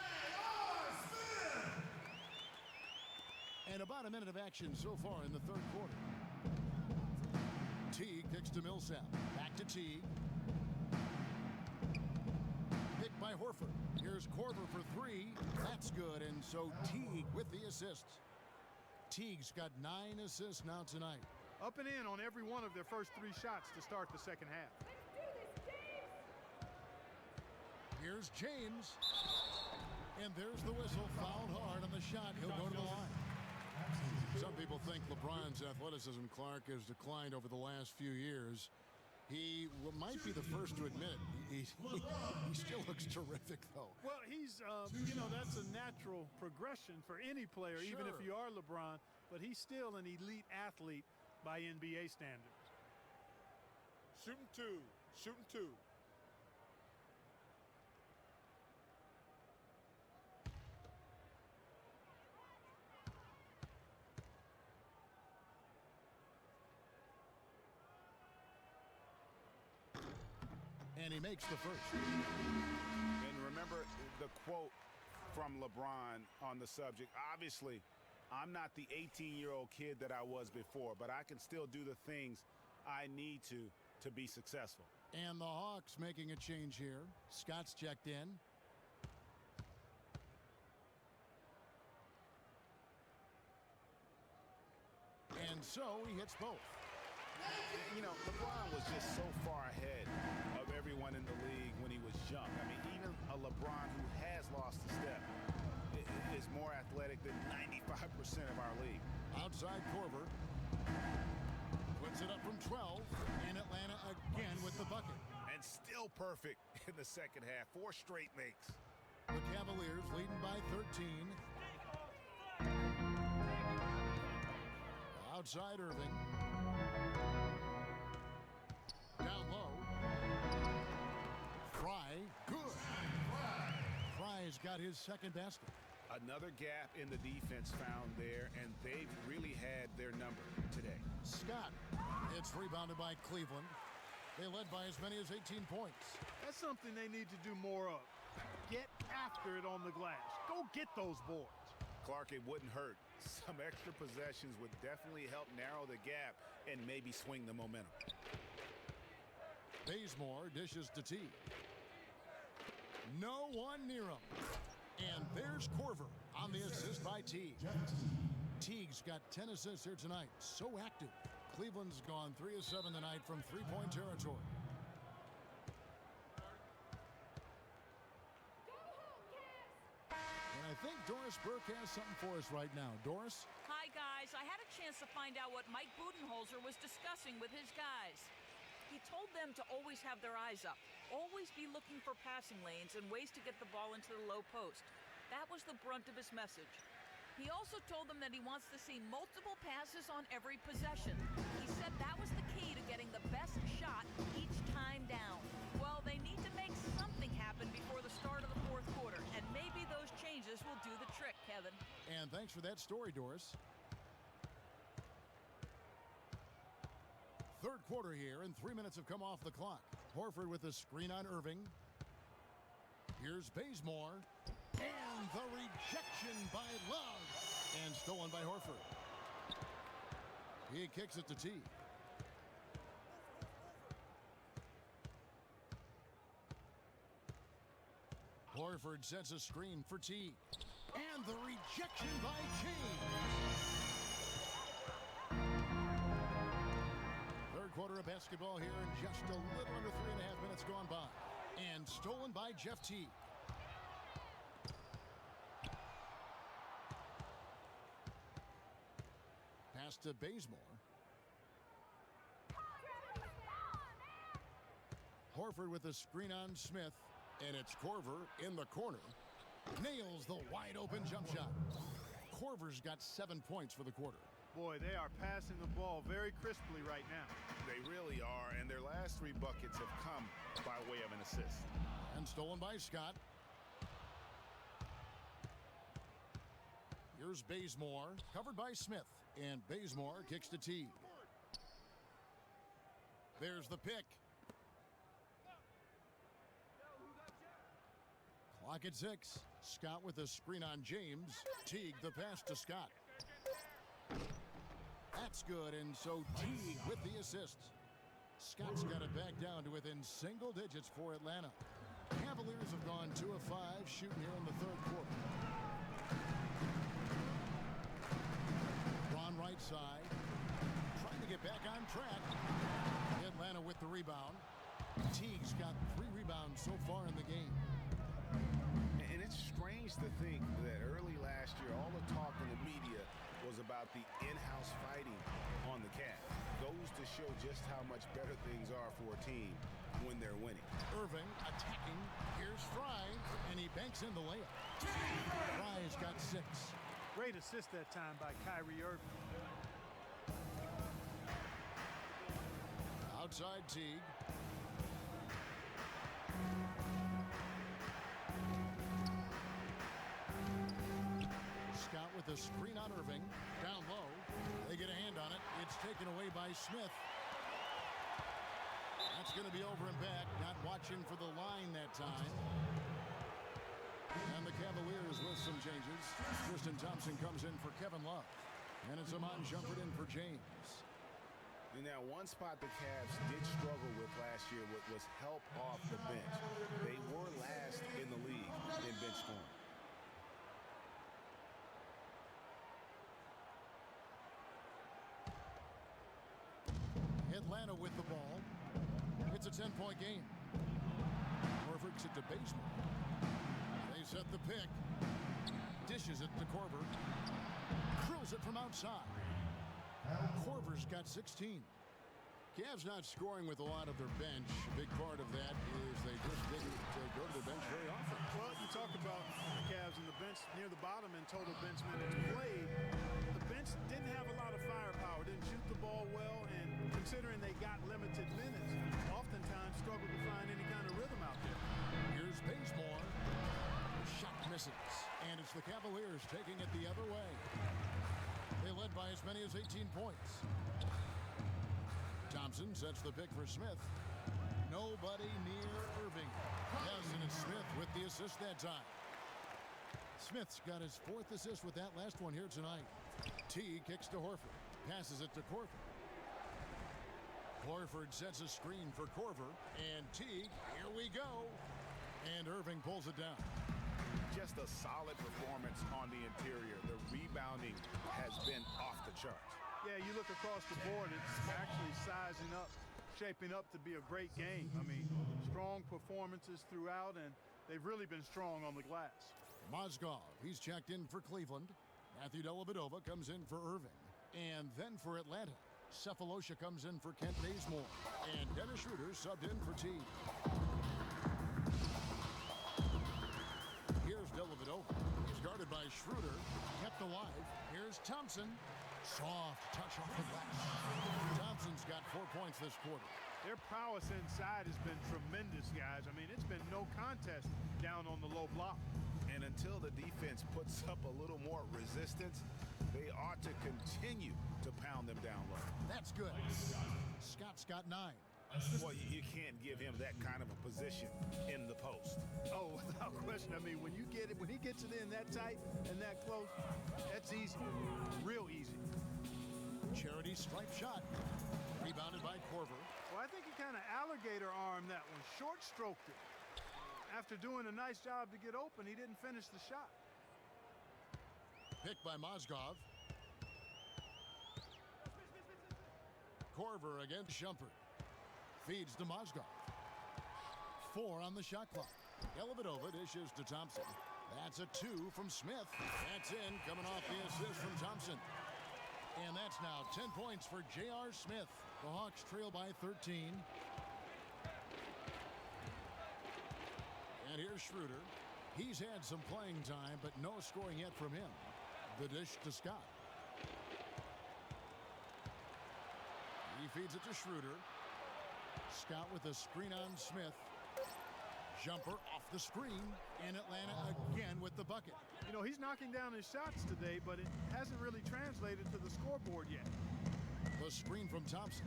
And about a minute of action so far in the third quarter. Teague kicks to Millsap. Back to Teague. Picked by Horford. Here's Korver for 3. That's good, and so Teague with the assist. Teague's got 9 assists now tonight. Up and in on every one of their first 3 shots to start the second half. Here's James. And there's the whistle. Fouled hard on the shot. He'll go to the line. Some people think LeBron's athleticism, Clark, has declined over the last few years. He might be the first to admit he still looks terrific, though. Well, he's, that's a natural progression for any player, even if you are LeBron. But he's still an elite athlete by NBA standards. Shooting 2. Shooting 2. And he makes the first. And remember the quote from LeBron on the subject. Obviously, I'm not the 18-year-old kid that I was before, but I can still do the things I need to be successful. And the Hawks making a change here. Scott's checked in. And so he hits both. You know, LeBron was just so far ahead of everyone in the league when he was young. I mean, even a LeBron who has lost a step is more athletic than 95% of our league. Outside Corver. Puts it up from 12. And Atlanta again with the bucket. And still perfect in the second half. 4 straight makes. The Cavaliers leading by 13. Outside Irving. Down low. Fry. Good. Fry's got his second basket. Another gap in the defense found there, and they've really had their number today. Scott. It's rebounded by Cleveland. They led by as many as 18 points. That's something they need to do more of. Get after it on the glass. Go get those boards. Clark, it wouldn't hurt. Some extra possessions would definitely help narrow the gap and maybe swing the momentum. Bazemore dishes to T. No one near him. And there's Corver on the assist by Teague. Teague's got 10 assists here tonight. So active. Cleveland's gone 3 of 7 tonight from three-point territory. And I think Doris Burke has something for us right now. Doris? Hi, guys. I had a chance to find out what Mike Budenholzer was discussing with his guys. He told them to always have their eyes up, always be looking for passing lanes and ways to get the ball into the low post. That was the brunt of his message. He also told them that he wants to see multiple passes on every possession. He said that was the key to getting the best shot each time down. Well, they need to make something happen before the start of the fourth quarter, and maybe those changes will do the trick, Kevin. And thanks for that story, Doris. Third quarter here, and 3 minutes have come off the clock. Horford with a screen on Irving. Here's Bazemore. And the rejection by Love. And stolen by Horford. He kicks it to T. Horford sets a screen for T. And the rejection by King. Quarter of basketball here in just a little under 3.5 minutes gone by. And stolen by Jeff Teague. Pass to Bazemore. Horford with a screen on Smith. And it's Corver in the corner. Nails the wide open jump shot. Corver's got 7 points for the quarter. Boy, they are passing the ball very crisply right now. They really are, and their last 3 buckets have come by way of an assist. And stolen by Scott. Here's Bazemore, covered by Smith. And Bazemore kicks to Teague. There's the pick. Clock at 6. Scott with a screen on James. Teague the pass to Scott. That's good, and so Teague with the assist. Scott's got it back down to within single digits for Atlanta. Cavaliers have gone 2 of 5 shooting here in the third quarter. Ron right side, trying to get back on track. Atlanta with the rebound. Teague's got 3 rebounds so far in the game. And it's strange to think that early last year, all the talk in the media was about the in-house fighting on the Cavs. Goes to show just how much better things are for a team when they're winning. Irving attacking. Here's Fry, and he banks in the layup. Fry's got 6. Great assist that time by Kyrie Irving. Outside Teague. Scott with a screen on Irving. Down low. They get a hand on it. It's taken away by Smith. That's going to be over and back. Not watching for the line that time. And the Cavaliers with some changes. Tristan Thompson comes in for Kevin Love. And it's Amon Shumpert in for James. And now, one spot the Cavs did struggle with last year was help off the bench. They were last in the league in bench scoring. Atlanta with the ball. It's a 10-point game. Horford to Bazemore. They set the pick. Dishes it to Korver. Drills it from outside. Korver's got 16. Cavs not scoring with a lot of their bench. A big part of that is they just didn't go to the bench very often. Well, you talk about the Cavs and the bench near the bottom in total bench minutes played. The bench didn't have a lot of firepower, didn't shoot the ball well, and considering they got limited minutes, oftentimes struggled to find any kind of rhythm out there. Here's Bazemore. The shot misses, and it's the Cavaliers taking it the other way. They led by as many as 18 points. Thompson sets the pick for Smith. Nobody near Irving. Yes, and it's Smith with the assist that time. Smith's got his 4th assist with that last one here tonight. T kicks to Horford. Passes it to Korver. Horford sets a screen for Korver. And T, here we go. And Irving pulls it down. Just a solid performance on the interior. The rebounding has been off the charts. Yeah, you look across the board, it's actually sizing up, shaping up to be a great game. I mean, strong performances throughout, and they've really been strong on the glass. Mozgov, he's checked in for Cleveland. Matthew Dellavedova comes in for Irving. And then for Atlanta, Cephalosha comes in for Kent Bazemore. And Dennis Schroeder subbed in for T. Here's Dellavedova. He's guarded by Schroeder. Kept alive. Here's Thompson. Soft touch off the glass. Thompson's got 4 points this quarter. Their prowess inside has been tremendous, guys. I mean, it's been no contest down on the low block. And until the defense puts up a little more resistance, they ought to continue to pound them down low. That's good. Scott's got 9. Well, you can't give him that kind of a position in the post. Oh, without question. I mean, when he gets it in that tight and that close, that's easy. Real easy. Charity stripe shot. Rebounded by Korver. Well, I think he kind of alligator armed that one. Short stroked it. After doing a nice job to get open, he didn't finish the shot. Picked by Mozgov. Korver against Shumpert. Feeds to Mozgov. 4 on the shot clock. Dellavedova dishes to Thompson. That's a 2 from Smith. That's in, coming off the assist from Thompson. And that's now 10 points for J.R. Smith. The Hawks trail by 13. And here's Schroeder. He's had some playing time, but no scoring yet from him. The dish to Scott. He feeds it to Schroeder. Scott with a screen on Smith. Jumper off the screen, and Atlanta again with the bucket. You know, he's knocking down his shots today, but it hasn't really translated to the scoreboard yet. The screen from Thompson.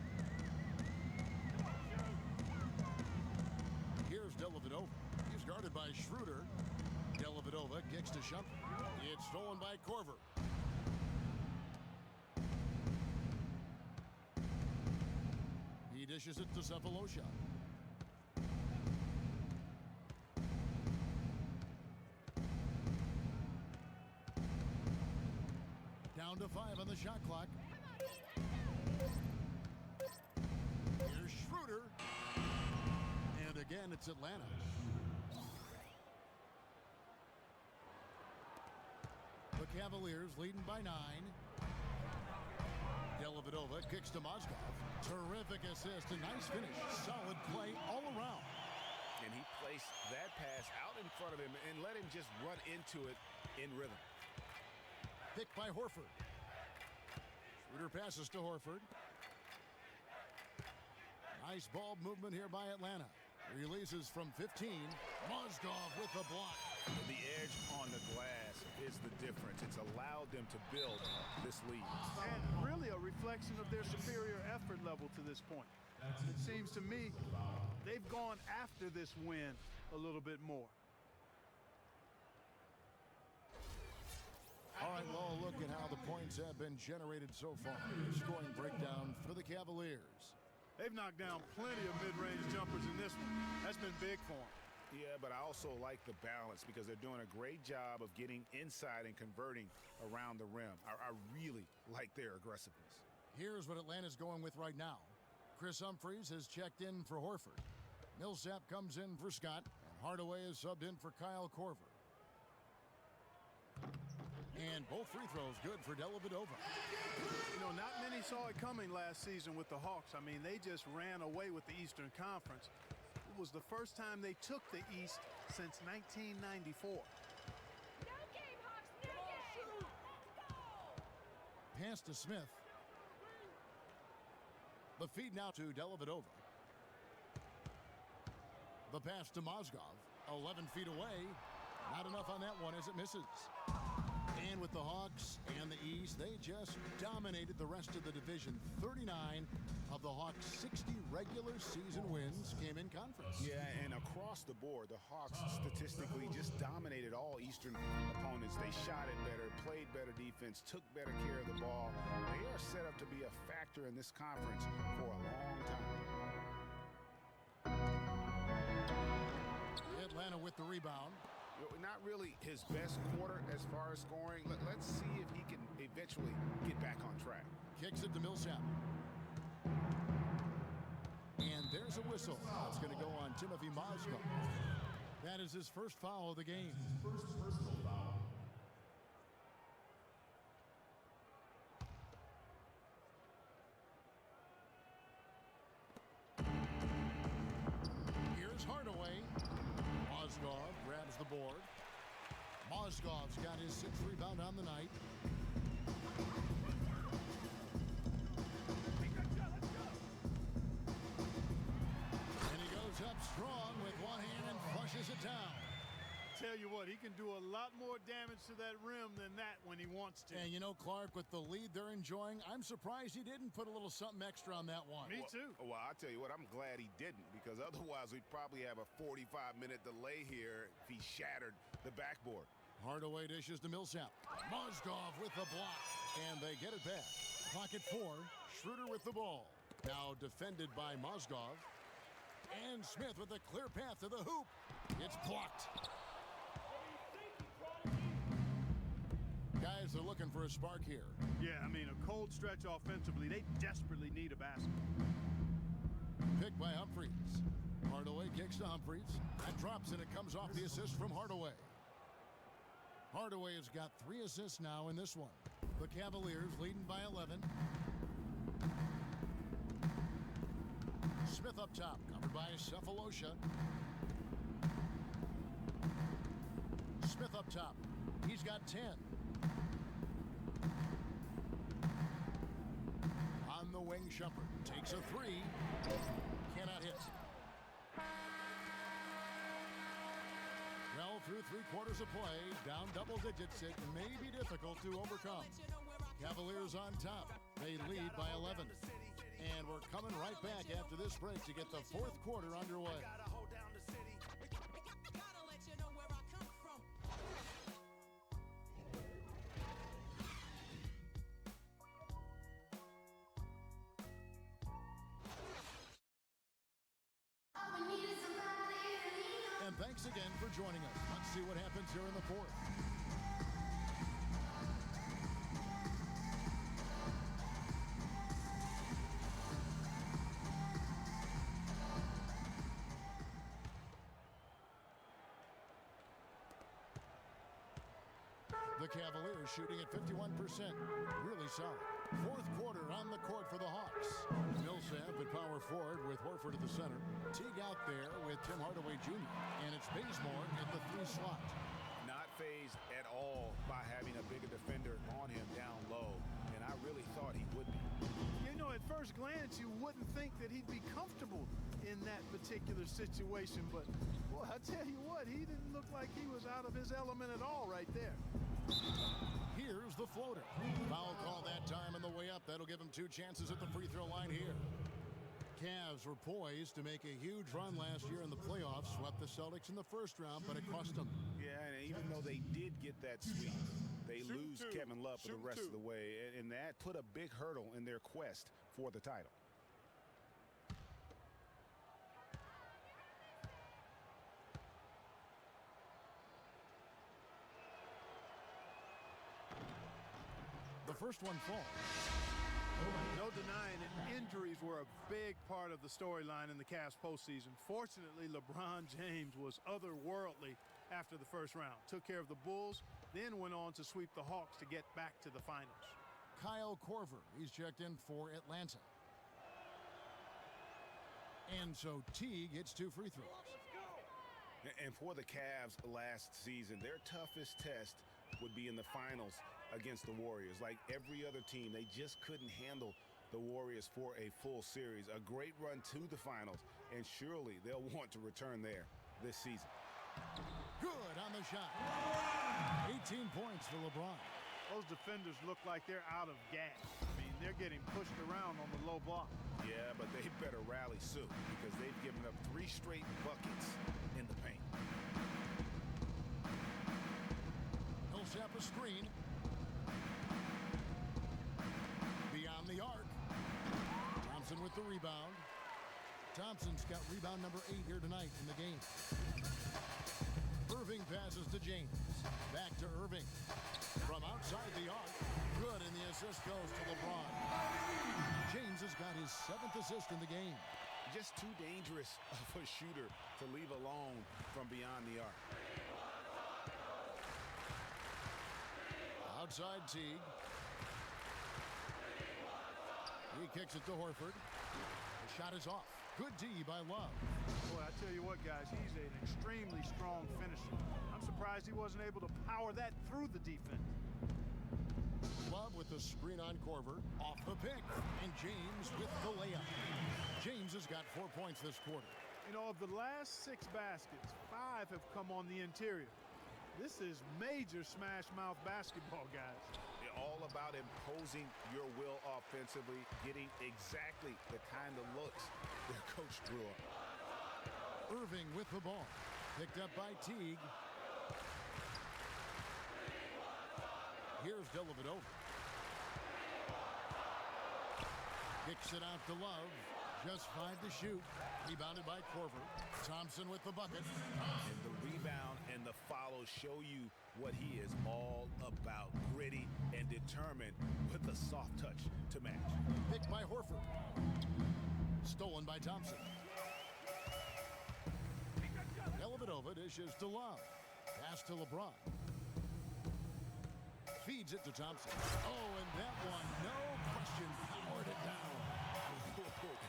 Here's Dellavedova. He's guarded by Schroeder. Dellavedova kicks to Shumpert. It's stolen by Korver. He dishes it to Cephalosha. Down to 5 on the shot clock. Here's Schroeder. And again, it's Atlanta. The Cavaliers leading by 9. Dellavedova kicks to Mozgov. Terrific assist, a nice finish. Solid play all around. And he placed that pass out in front of him and let him just run into it in rhythm. Picked by Horford. Schroeder passes to Horford. Nice ball movement here by Atlanta. Releases from 15. Mozgov with the block. The edge on the glass is the difference. It's allowed them to build this lead. And really a reflection of their superior effort level to this point. It seems to me they've gone after this win a little bit more. All right, well, look at how the points have been generated so far. Scoring breakdown for the Cavaliers. They've knocked down plenty of mid-range jumpers in this one. That's been big for them. Yeah, but I also like the balance because they're doing a great job of getting inside and converting around the rim. I really like their aggressiveness. Here's what Atlanta's going with right now. Chris Humphries has checked in for Horford. Millsap comes in for Scott, and Hardaway is subbed in for Kyle Korver. And both free throws good for Dellavedova. You know, not many saw it coming last season with the Hawks. I mean, they just ran away with the Eastern Conference. It was the first time they took the East since 1994. Pass to Smith. The feed now to Dellavedova. The pass to Mozgov. 11 feet away. Not enough on that one as it misses. And with the Hawks and the East, they just dominated the rest of the division. 39 of the Hawks' 60 regular season wins came in conference. Yeah, and across the board, the Hawks statistically just dominated all Eastern opponents. They shot it better, played better defense, took better care of the ball. They are set up to be a factor in this conference for a long time. Atlanta with the rebound. Not really his best quarter as far as scoring. Let's see if he can eventually get back on track. Kicks it to Millsap. And there's a whistle. That's going to go on Timothy Mozgov. That is his first foul of the game. First personal foul. Here's Hardaway. Mozgov grabs the board. Mozgov's got his 6th rebound on the night. And he goes up strong with one hand and flushes it down. Tell you what, he can do a lot more damage to that rim than that when he wants to. And you know, Clark, with the lead they're enjoying, I'm surprised he didn't put a little something extra on that one. Me too. Well, I'll tell you what, I'm glad he didn't, because otherwise we'd probably have a 45-minute delay here if he shattered the backboard. Hardaway dishes to Millsap. Mozgov with the block, and they get it back. Clock at 4. Schroeder with the ball. Now defended by Mozgov. And Smith with a clear path to the hoop. It's blocked. Guys are looking for a spark here. Yeah, I mean, a cold stretch offensively. They desperately need a basket. Picked by Humphries. Hardaway kicks to Humphries. That drops, and it comes off the assist from Hardaway. Hardaway has got 3 assists now in this one. The Cavaliers leading by 11. Smith up top, covered by Cephalosha. Smith up top. He's got 10. On the wing, Shumpert takes a 3. Cannot hit. Well, through 3 quarters of play, down double digits, it may be difficult to overcome. Cavaliers on top. They lead by 11. And we're coming right back after this break to get the 4th quarter underway. And thanks again for joining us. Let's see what happens here in the 4th. The Cavaliers shooting at 51%. Really solid. 4th quarter on the court for the Hawks. Millsap at power forward with Horford at the center. Teague out there with Tim Hardaway Jr. And it's Bazemore at the 3 slot. Not phased at all by having a bigger defender on him down low. And I really thought he would be. You know, at first glance, you wouldn't think that he'd be comfortable in that particular situation. But, well, I tell you what, he didn't look like he was out of his element at all right there. Here's the floater. Foul call that time on the way up. That'll give him 2 chances at the free throw line here. Cavs were poised to make a huge run last year in the playoffs. Swept the Celtics in the 1st round, but it cost them. Yeah, and even though they did get that sweep, they lose Kevin Love for the rest of the way. And that put a big hurdle in their quest for the title. The first one falls. No denying it, injuries were a big part of the storyline in the Cavs postseason. Fortunately, LeBron James was otherworldly after the first round. Took care of the Bulls, then went on to sweep the Hawks to get back to the finals. Kyle Korver, he's checked in for Atlanta. And so Teague hits 2 free throws. And for the Cavs last season, their toughest test would be in the finals against the Warriors. Like every other team, they just couldn't handle the Warriors for a full series. A great run to the finals, and surely they'll want to return there this season. Good on the shot. 18 points for LeBron. Those defenders look like they're out of gas. I mean, they're getting pushed around on the low block. Yeah, but they better rally soon because they've given up 3 straight buckets in the paint. Millsap a screen. Beyond the arc. Thompson with the rebound. Thompson's got rebound number 8 here tonight in the game. Irving passes to James. Back to Irving. From outside the arc. Good, and the assist goes to LeBron. James has got his 7th assist in the game. Just too dangerous of a shooter to leave alone from beyond the arc. Outside Teague. He kicks it to Horford. The shot is off. Good D by Love. Boy, I tell you what, guys, he's an extremely strong finisher. I'm surprised he wasn't able to power that through the defense. Love with the screen on Korver. Off the pick. And James with the layup. James has got 4 points this quarter. You know, of the last 6 baskets, 5 have come on the interior. This is major smash mouth basketball, guys. All about imposing your will offensively, getting exactly the kind of looks their coach drew up. Irving with the ball. Picked up by Teague. Here's Dellavedova. Kicks it out to Love. Just 5 to shoot. Rebounded by Korver. Thompson with the bucket. And the rebound and the follow show you what he is all about. Gritty and determined with a soft touch to match. Picked by Horford. Stolen by Thompson. Dellavedova dishes to Love. Pass to LeBron. Feeds it to Thompson. Oh, and that one, no question, powered it down.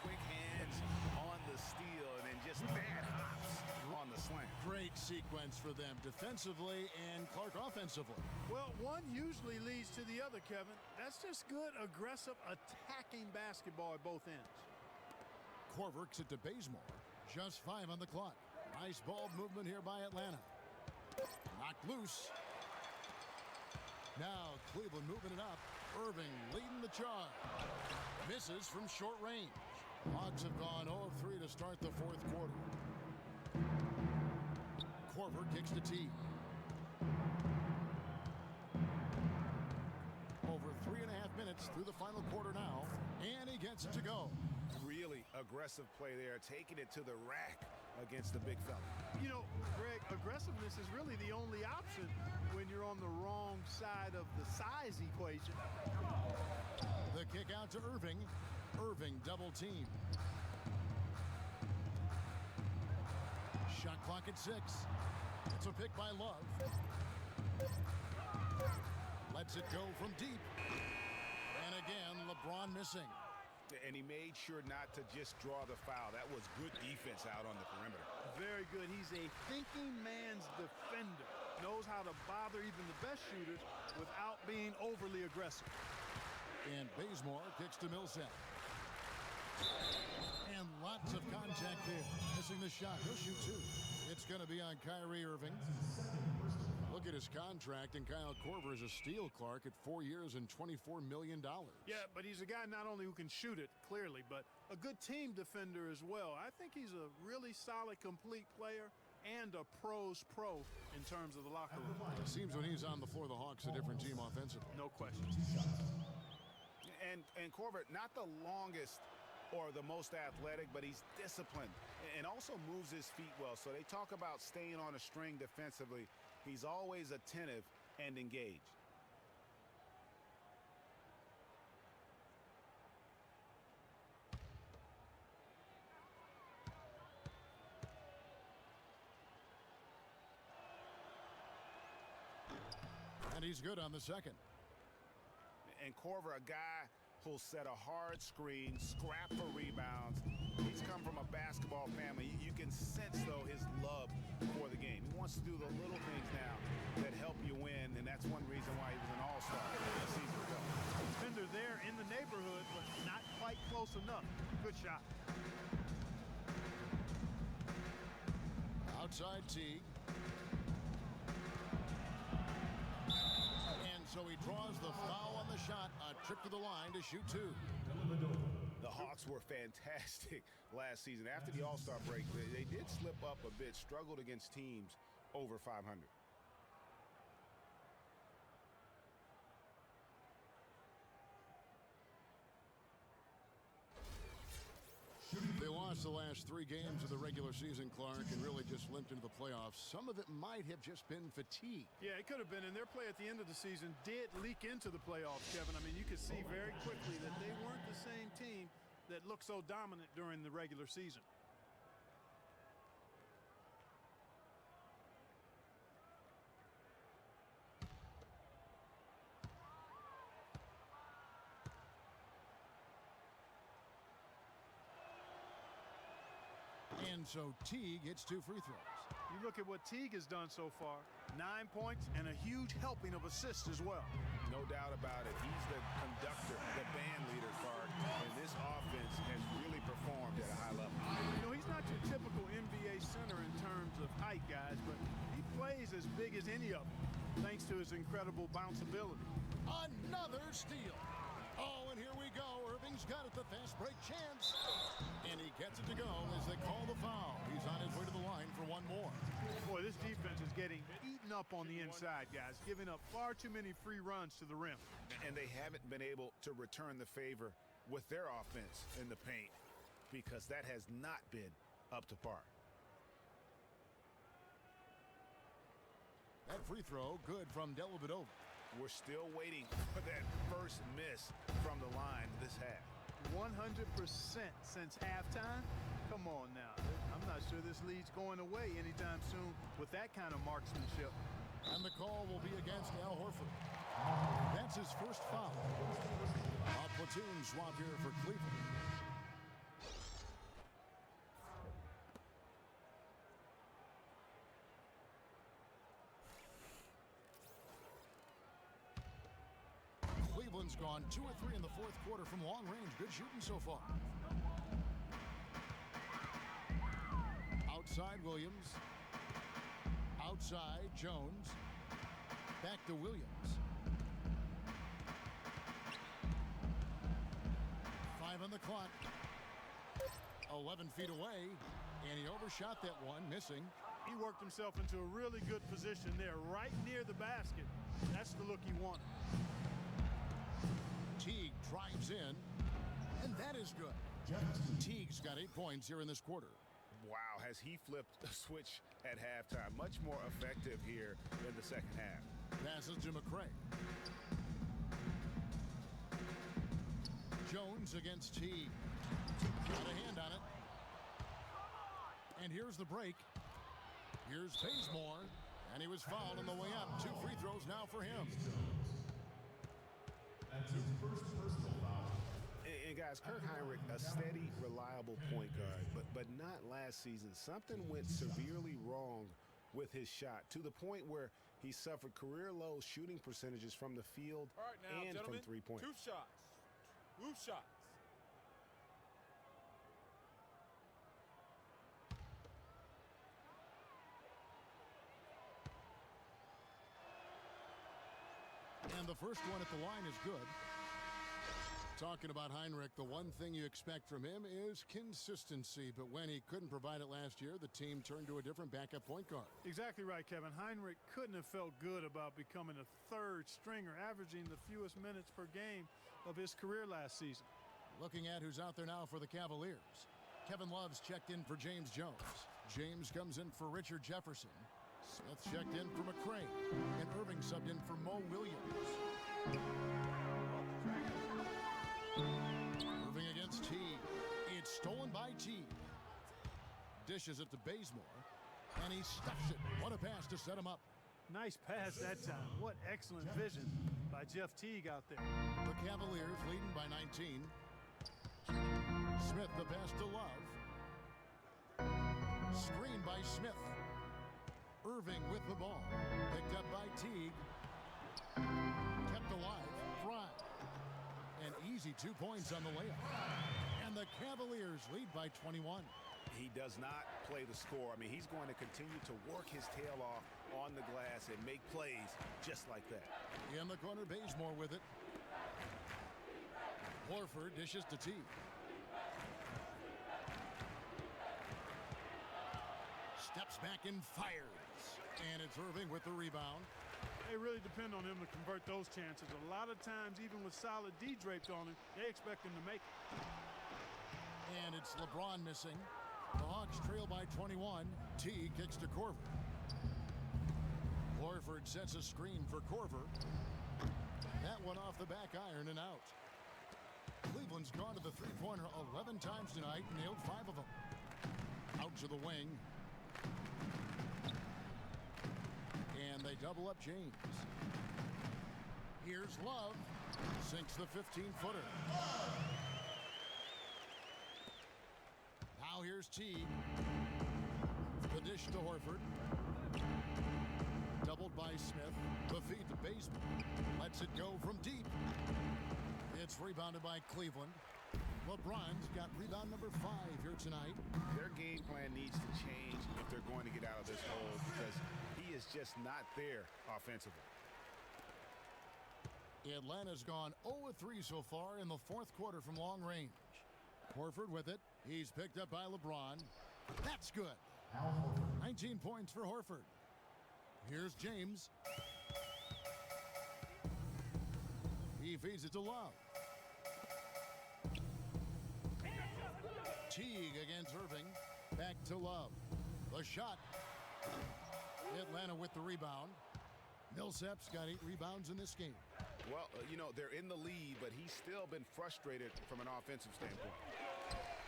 Quick hands on the steal and then just bad hops on the slam. Great sequence for them defensively and Clark offensively. Well, one usually leads to the other, Kevin. That's just good, aggressive, attacking basketball at both ends. Korver kicks it to Bazemore. Just 5 on the clock. Nice ball movement here by Atlanta. Knocked loose. Now Cleveland moving it up. Irving leading the charge. Misses from short range. Hawks have gone 0 of 3 to start the 4th quarter. Korver kicks to T. Over 3.5 minutes through the final quarter now, and he gets it to go. Really aggressive play there, taking it to the rack against the big fella. You know, Greg, aggressiveness is really the only option when you're on the wrong side of the size equation. The kick out to Irving. Irving double team. Shot clock at 6. It's a pick by Love. Lets it go from deep. And again, LeBron missing. And he made sure not to just draw the foul. That was good defense out on the perimeter. Very good. He's a thinking man's defender. Knows how to bother even the best shooters without being overly aggressive. And Bazemore kicks to Millsap. And lots of contact there. Missing the shot. He'll shoot 2. It's going to be on Kyrie Irving. Look at his contract, and Kyle Korver is a steal, Clark, at 4 years and $24 million. Yeah, but he's a guy not only who can shoot it, clearly, but a good team defender as well. I think he's a really solid, complete player and a pro's pro in terms of the locker room. It seems when he's on the floor, the Hawks a different team offensively. No question. And Korver, not the longest or the most athletic, but he's disciplined and also moves his feet well. So they talk about staying on a string defensively. He's always attentive and engaged. And he's good on the second. And Corver, a guy who'll set a hard screen, scrap for rebounds. He's come from a basketball family. You can sense, though, his love for the game. He wants to do the little things now that help you win, and that's one reason why he was an all-star a season ago. Defender there in the neighborhood, but not quite close enough. Good shot. Outside Teague. And so he draws the foul on the shot. A trip to the line to shoot two. The Hawks were fantastic last season. After the All-Star break, they did slip up a bit, struggled against teams over 500. They lost the last 3 games of the regular season, Clark, and really just limped into the playoffs. Some of it might have just been fatigue. Yeah, it could have been, and their play at the end of the season did leak into the playoffs, Kevin. I mean, you could see very quickly that they weren't the same team that looked so dominant during the regular season. And so Teague hits 2 free throws. You look at what Teague has done so far. 9 points and a huge helping of assists as well. No doubt about it. He's the conductor, the band leader, Clark. And this offense has really performed at a high level. You know, he's not your typical NBA center in terms of height, guys, but he plays as big as any of them, thanks to his incredible bounceability. Another steal. Oh, and here we go. Irving's got it, the fast break chance. And he gets it to go as they call the foul. He's on his way to the line for one more. Boy, this defense is getting eaten up on the inside, guys, giving up far too many free runs to the rim. And they haven't been able to return the favor with their offense in the paint because that has not been up to par. That free throw good from Dellavedova. We're still waiting for that first miss from the line this half. 100% since halftime? Come on now. I'm not sure this lead's going away anytime soon with that kind of marksmanship. And the call will be against Al Horford. That's his first foul. A platoon swap here for Cleveland. Cleveland's gone 2 or 3 in the fourth quarter from long range. Good shooting so far. Outside Williams. Outside Jones. Back to Williams. 5 on the clock. 11 feet away. And he overshot that one, missing. He worked himself into a really good position there, right near the basket. That's the look he wanted. Teague drives in, and that is good. Teague's got 8 points here in this quarter. Wow, has he flipped a switch at halftime. Much more effective here in the second half. Passes to McCray. Jones against Teague. Got a hand on it. And here's the break. Here's Bazemore, and he was fouled on the way up. 2 free throws now for him. That's his first personal foul. And guys, Kirk Hinrich, a steady, reliable point guard, but not last season. Something went severely wrong with his shot to the point where he suffered career-low shooting percentages from the field and from three-point. 2 shots. 2 shots. And the first one at the line is good. Talking about Hinrich, the one thing you expect from him is consistency. But when he couldn't provide it last year, the team turned to a different backup point guard. Exactly right, Kevin. Hinrich couldn't have felt good about becoming a third stringer, averaging the fewest minutes per game of his career last season. Looking at who's out there now for the Cavaliers. Kevin Love's checked in for James Jones. James comes in for Richard Jefferson. Smith checked in for McCray. And Irving subbed in for Mo Williams. Irving against Teague. It's stolen by Teague. Dishes it to Bazemore. And he stuffs it. What a pass to set him up. Nice pass that time. What excellent vision by Jeff Teague out there. The Cavaliers leading by 19. Smith the pass to Love. Screen by Smith. Irving with the ball. Picked up by Teague. Kept alive. Fry. An easy 2 points on the layup. And the Cavaliers lead by 21. He does not play the score. I mean, he's going to continue to work his tail off on the glass and make plays just like that. In the corner, Bazemore with it. Horford dishes to Teague. Steps back and fires. And it's Irving with the rebound. They really depend on him to convert those chances. A lot of times, even with solid D draped on him, they expect him to make it. And it's LeBron missing. The Hawks trail by 21. T kicks to Korver. Horford sets a screen for Korver. That one off the back iron and out. Cleveland's gone to the three-pointer 11 times tonight, nailed 5 of them. Out to the wing. And they double up James. Here's Love. Sinks the 15-footer. Now here's Teague. The dish to Horford. Doubled by Smith. The feed to Bazemore. Lets it go from deep. It's rebounded by Cleveland. LeBron's got rebound number 5 here tonight. Their game plan needs to change if they're going to get out of this hole because he is just not there offensively. Atlanta's gone 0-3 so far in the fourth quarter from long range. Horford with it. He's picked up by LeBron. That's good. 19 points for Horford. Here's James. He feeds it to Love. Teague against Irving. Back to Love. The shot. Atlanta with the rebound. Millsap's got 8 rebounds in this game. Well, they're in the lead, but he's still been frustrated from an offensive standpoint.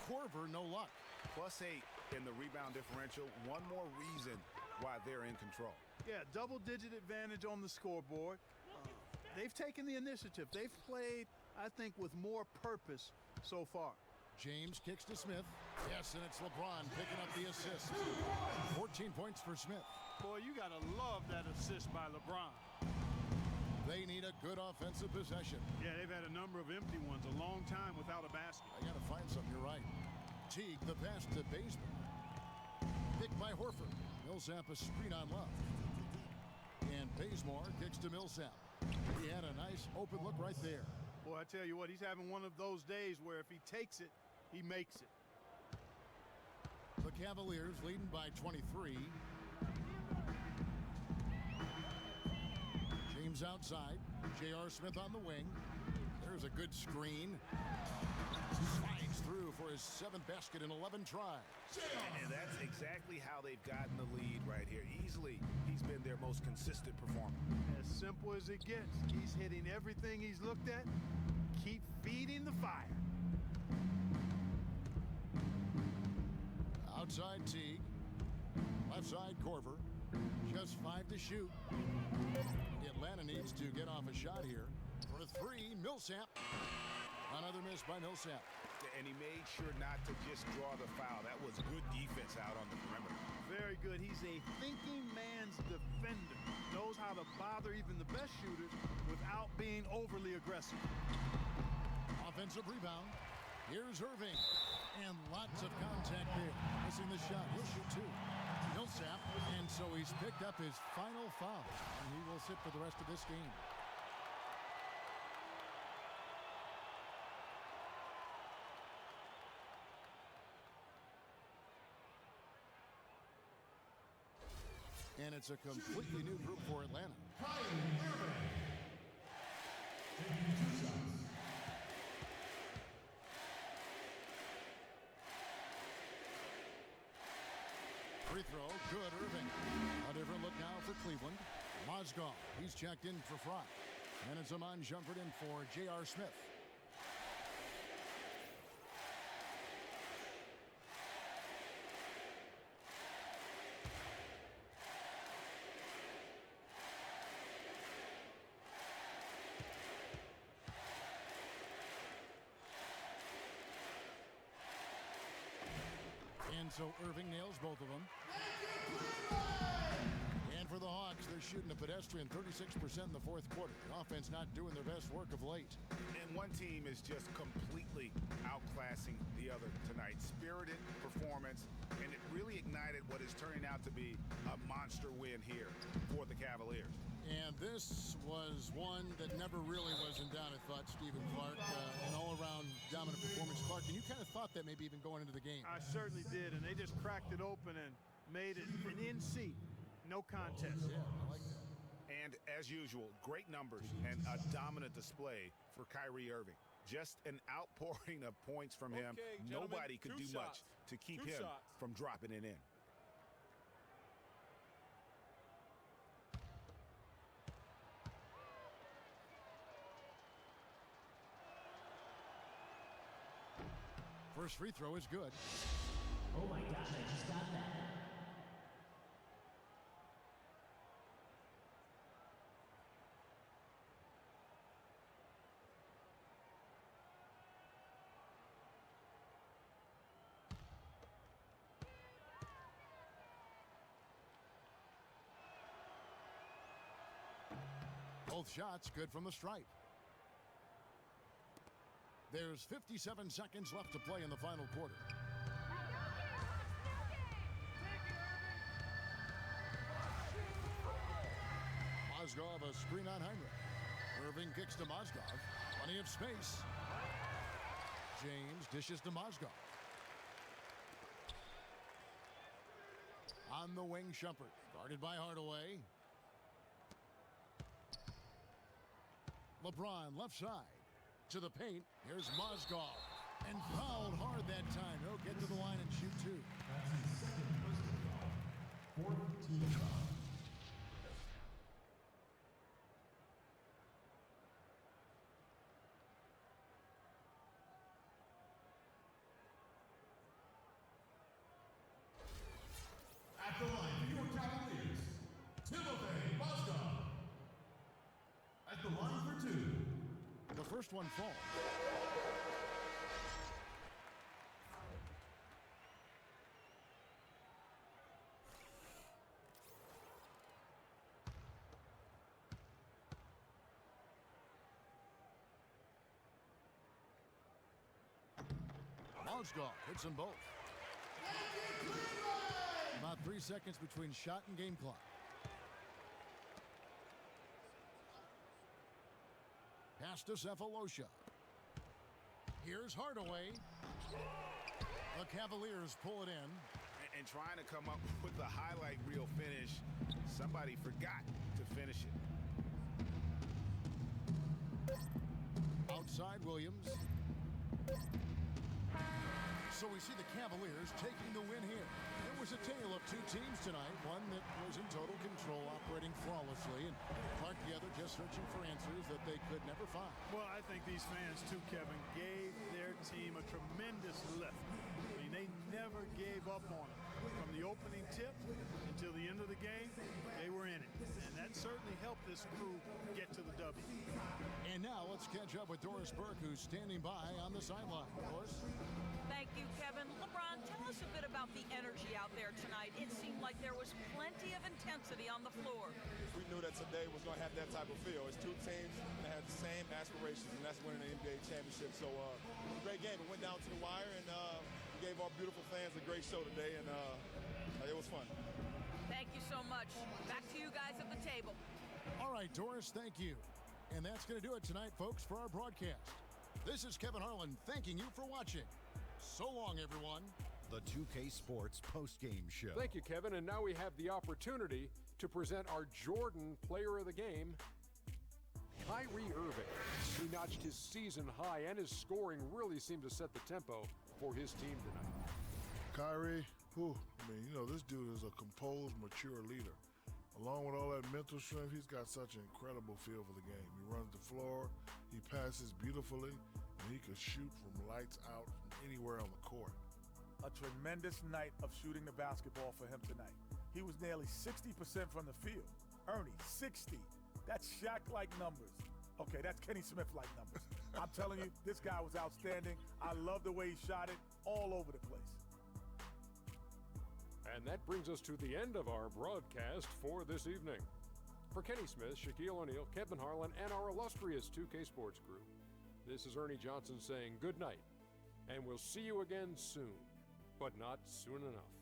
Korver, no luck. +8 in the rebound differential. One more reason why they're in control. Yeah, double-digit advantage on the scoreboard. They've taken the initiative. They've played, I think, with more purpose so far. James kicks to Smith. Yes, and it's LeBron picking up the assist. 14 points for Smith. Boy, you got to love that assist by LeBron. They need a good offensive possession. Yeah, they've had a number of empty ones, a long time without a basket. I got to find something, you're right. Teague, the pass to Bazemore. Picked by Horford. Millsap a screen on Love. And Bazemore kicks to Millsap. He had a nice open look right there. Boy, I tell you what, he's having one of those days where if he takes it, he makes it. The Cavaliers leading by 23. James outside. J.R. Smith on the wing. There's a good screen. Slides through for his 7th basket in 11 tries. And that's exactly how they've gotten the lead right here. Easily, he's been their most consistent performer. As simple as it gets. He's hitting everything he's looked at. Keep feeding the fire. Outside Teague. Left side Korver. Just 5 to shoot. Atlanta needs to get off a shot here. For a 3, Millsap. Another miss by Millsap. And he made sure not to just draw the foul. That was good defense out on the perimeter. Very good. He's a thinking man's defender. Knows how to bother even the best shooters without being overly aggressive. Offensive rebound. Here's Irving. And lots of contact there. Missing the shot. He'll shoot 2. Millsap. And so he's picked up his final foul. And he will sit for the rest of this game. And it's a completely new group for Atlanta. Free throw, good, Irving. A different look now for Cleveland. Mozgov, he's checked in for Fry. And it's Amon Shumpert in for J.R. Smith. And so Irving nails both of them. And for the Hawks, they're shooting a pedestrian 36% in the fourth quarter. The offense not doing their best work of late. And one team is just completely outclassing the other tonight. Spirited performance, and it really ignited what is turning out to be a monster win here for the Cavaliers. And this was one that never really was in doubt, I thought, Stephen Clark. An all-around dominant performance. Clark, and you kind of thought that maybe even going into the game. I certainly did, and they just cracked it open and made it an in-seat. No contest. Yeah, I like that. And as usual, great numbers and a dominant display for Kyrie Irving. Just an outpouring of points from him. Nobody could do much to keep him from dropping it in. First free throw is good. Oh my gosh, I just got that. Both shots good from the stripe. There's 57 seconds left to play in the final quarter. Mozgov a screen on Heinrich. Irving kicks to Mozgov. Plenty of space. James dishes to Mozgov. On the wing, Shumpert. Guarded by Hardaway. LeBron left side. To the paint. Here's Mozgov. And fouled hard that time. He'll get to the line and shoot two. That's his second personal foul. Fourth team foul. At the line for your Cavaliers, Timothy Mozgov. At the line for two. The first one falls. Mozgov hits them both. About 3 seconds between shot and game clock. Pass to Cephalosha. Here's Hardaway. The Cavaliers pull it in. And trying to come up with the highlight reel finish, somebody forgot to finish it. Outside Williams. So we see the Cavaliers taking the win here. It was a tale of two teams tonight, one that was in total control, operating flawlessly, and Clark the other just searching for answers that they could never find. Well, I think these fans, too, Kevin, gave their team a tremendous lift. I mean, they never gave up on it. From the opening tip until the end of the game, they were in it. And that certainly helped this crew get to the W. And now let's catch up with Doris Burke, who's standing by on the sideline. Doris? Thank you, Kevin. LeBron, tell us a bit about the energy out there tonight. It seemed like there was plenty of intensity on the floor. We knew that today was going to have that type of feel. It's two teams that have the same aspirations, and that's winning the NBA championship. So, great game. It went down to the wire, and we gave our beautiful fans a great show today, and it was fun. Thank you so much. Back to you guys at the table. All right, Doris, thank you. And that's going to do it tonight, folks, for our broadcast. This is Kevin Harlan thanking you for watching. So long, everyone. The 2K Sports postgame show. Thank you, Kevin. And now we have the opportunity to present our Jordan Player of the Game, Kyrie Irving. He notched his season high, and his scoring really seemed to set the tempo for his team tonight. Kyrie, this dude is a composed, mature leader. Along with all that mental strength, he's got such an incredible feel for the game. He runs the floor, he passes beautifully, and he can shoot from lights out from anywhere on the court. A tremendous night of shooting the basketball for him tonight. He was nearly 60% from the field. Ernie, 60. That's Shaq-like numbers. Okay, that's Kenny Smith-like numbers. I'm telling you, this guy was outstanding. I love the way he shot it all over the place. And that brings us to the end of our broadcast for this evening. For Kenny Smith, Shaquille O'Neal, Kevin Harlan, and our illustrious 2K Sports crew, this is Ernie Johnson saying good night, and we'll see you again soon, but not soon enough.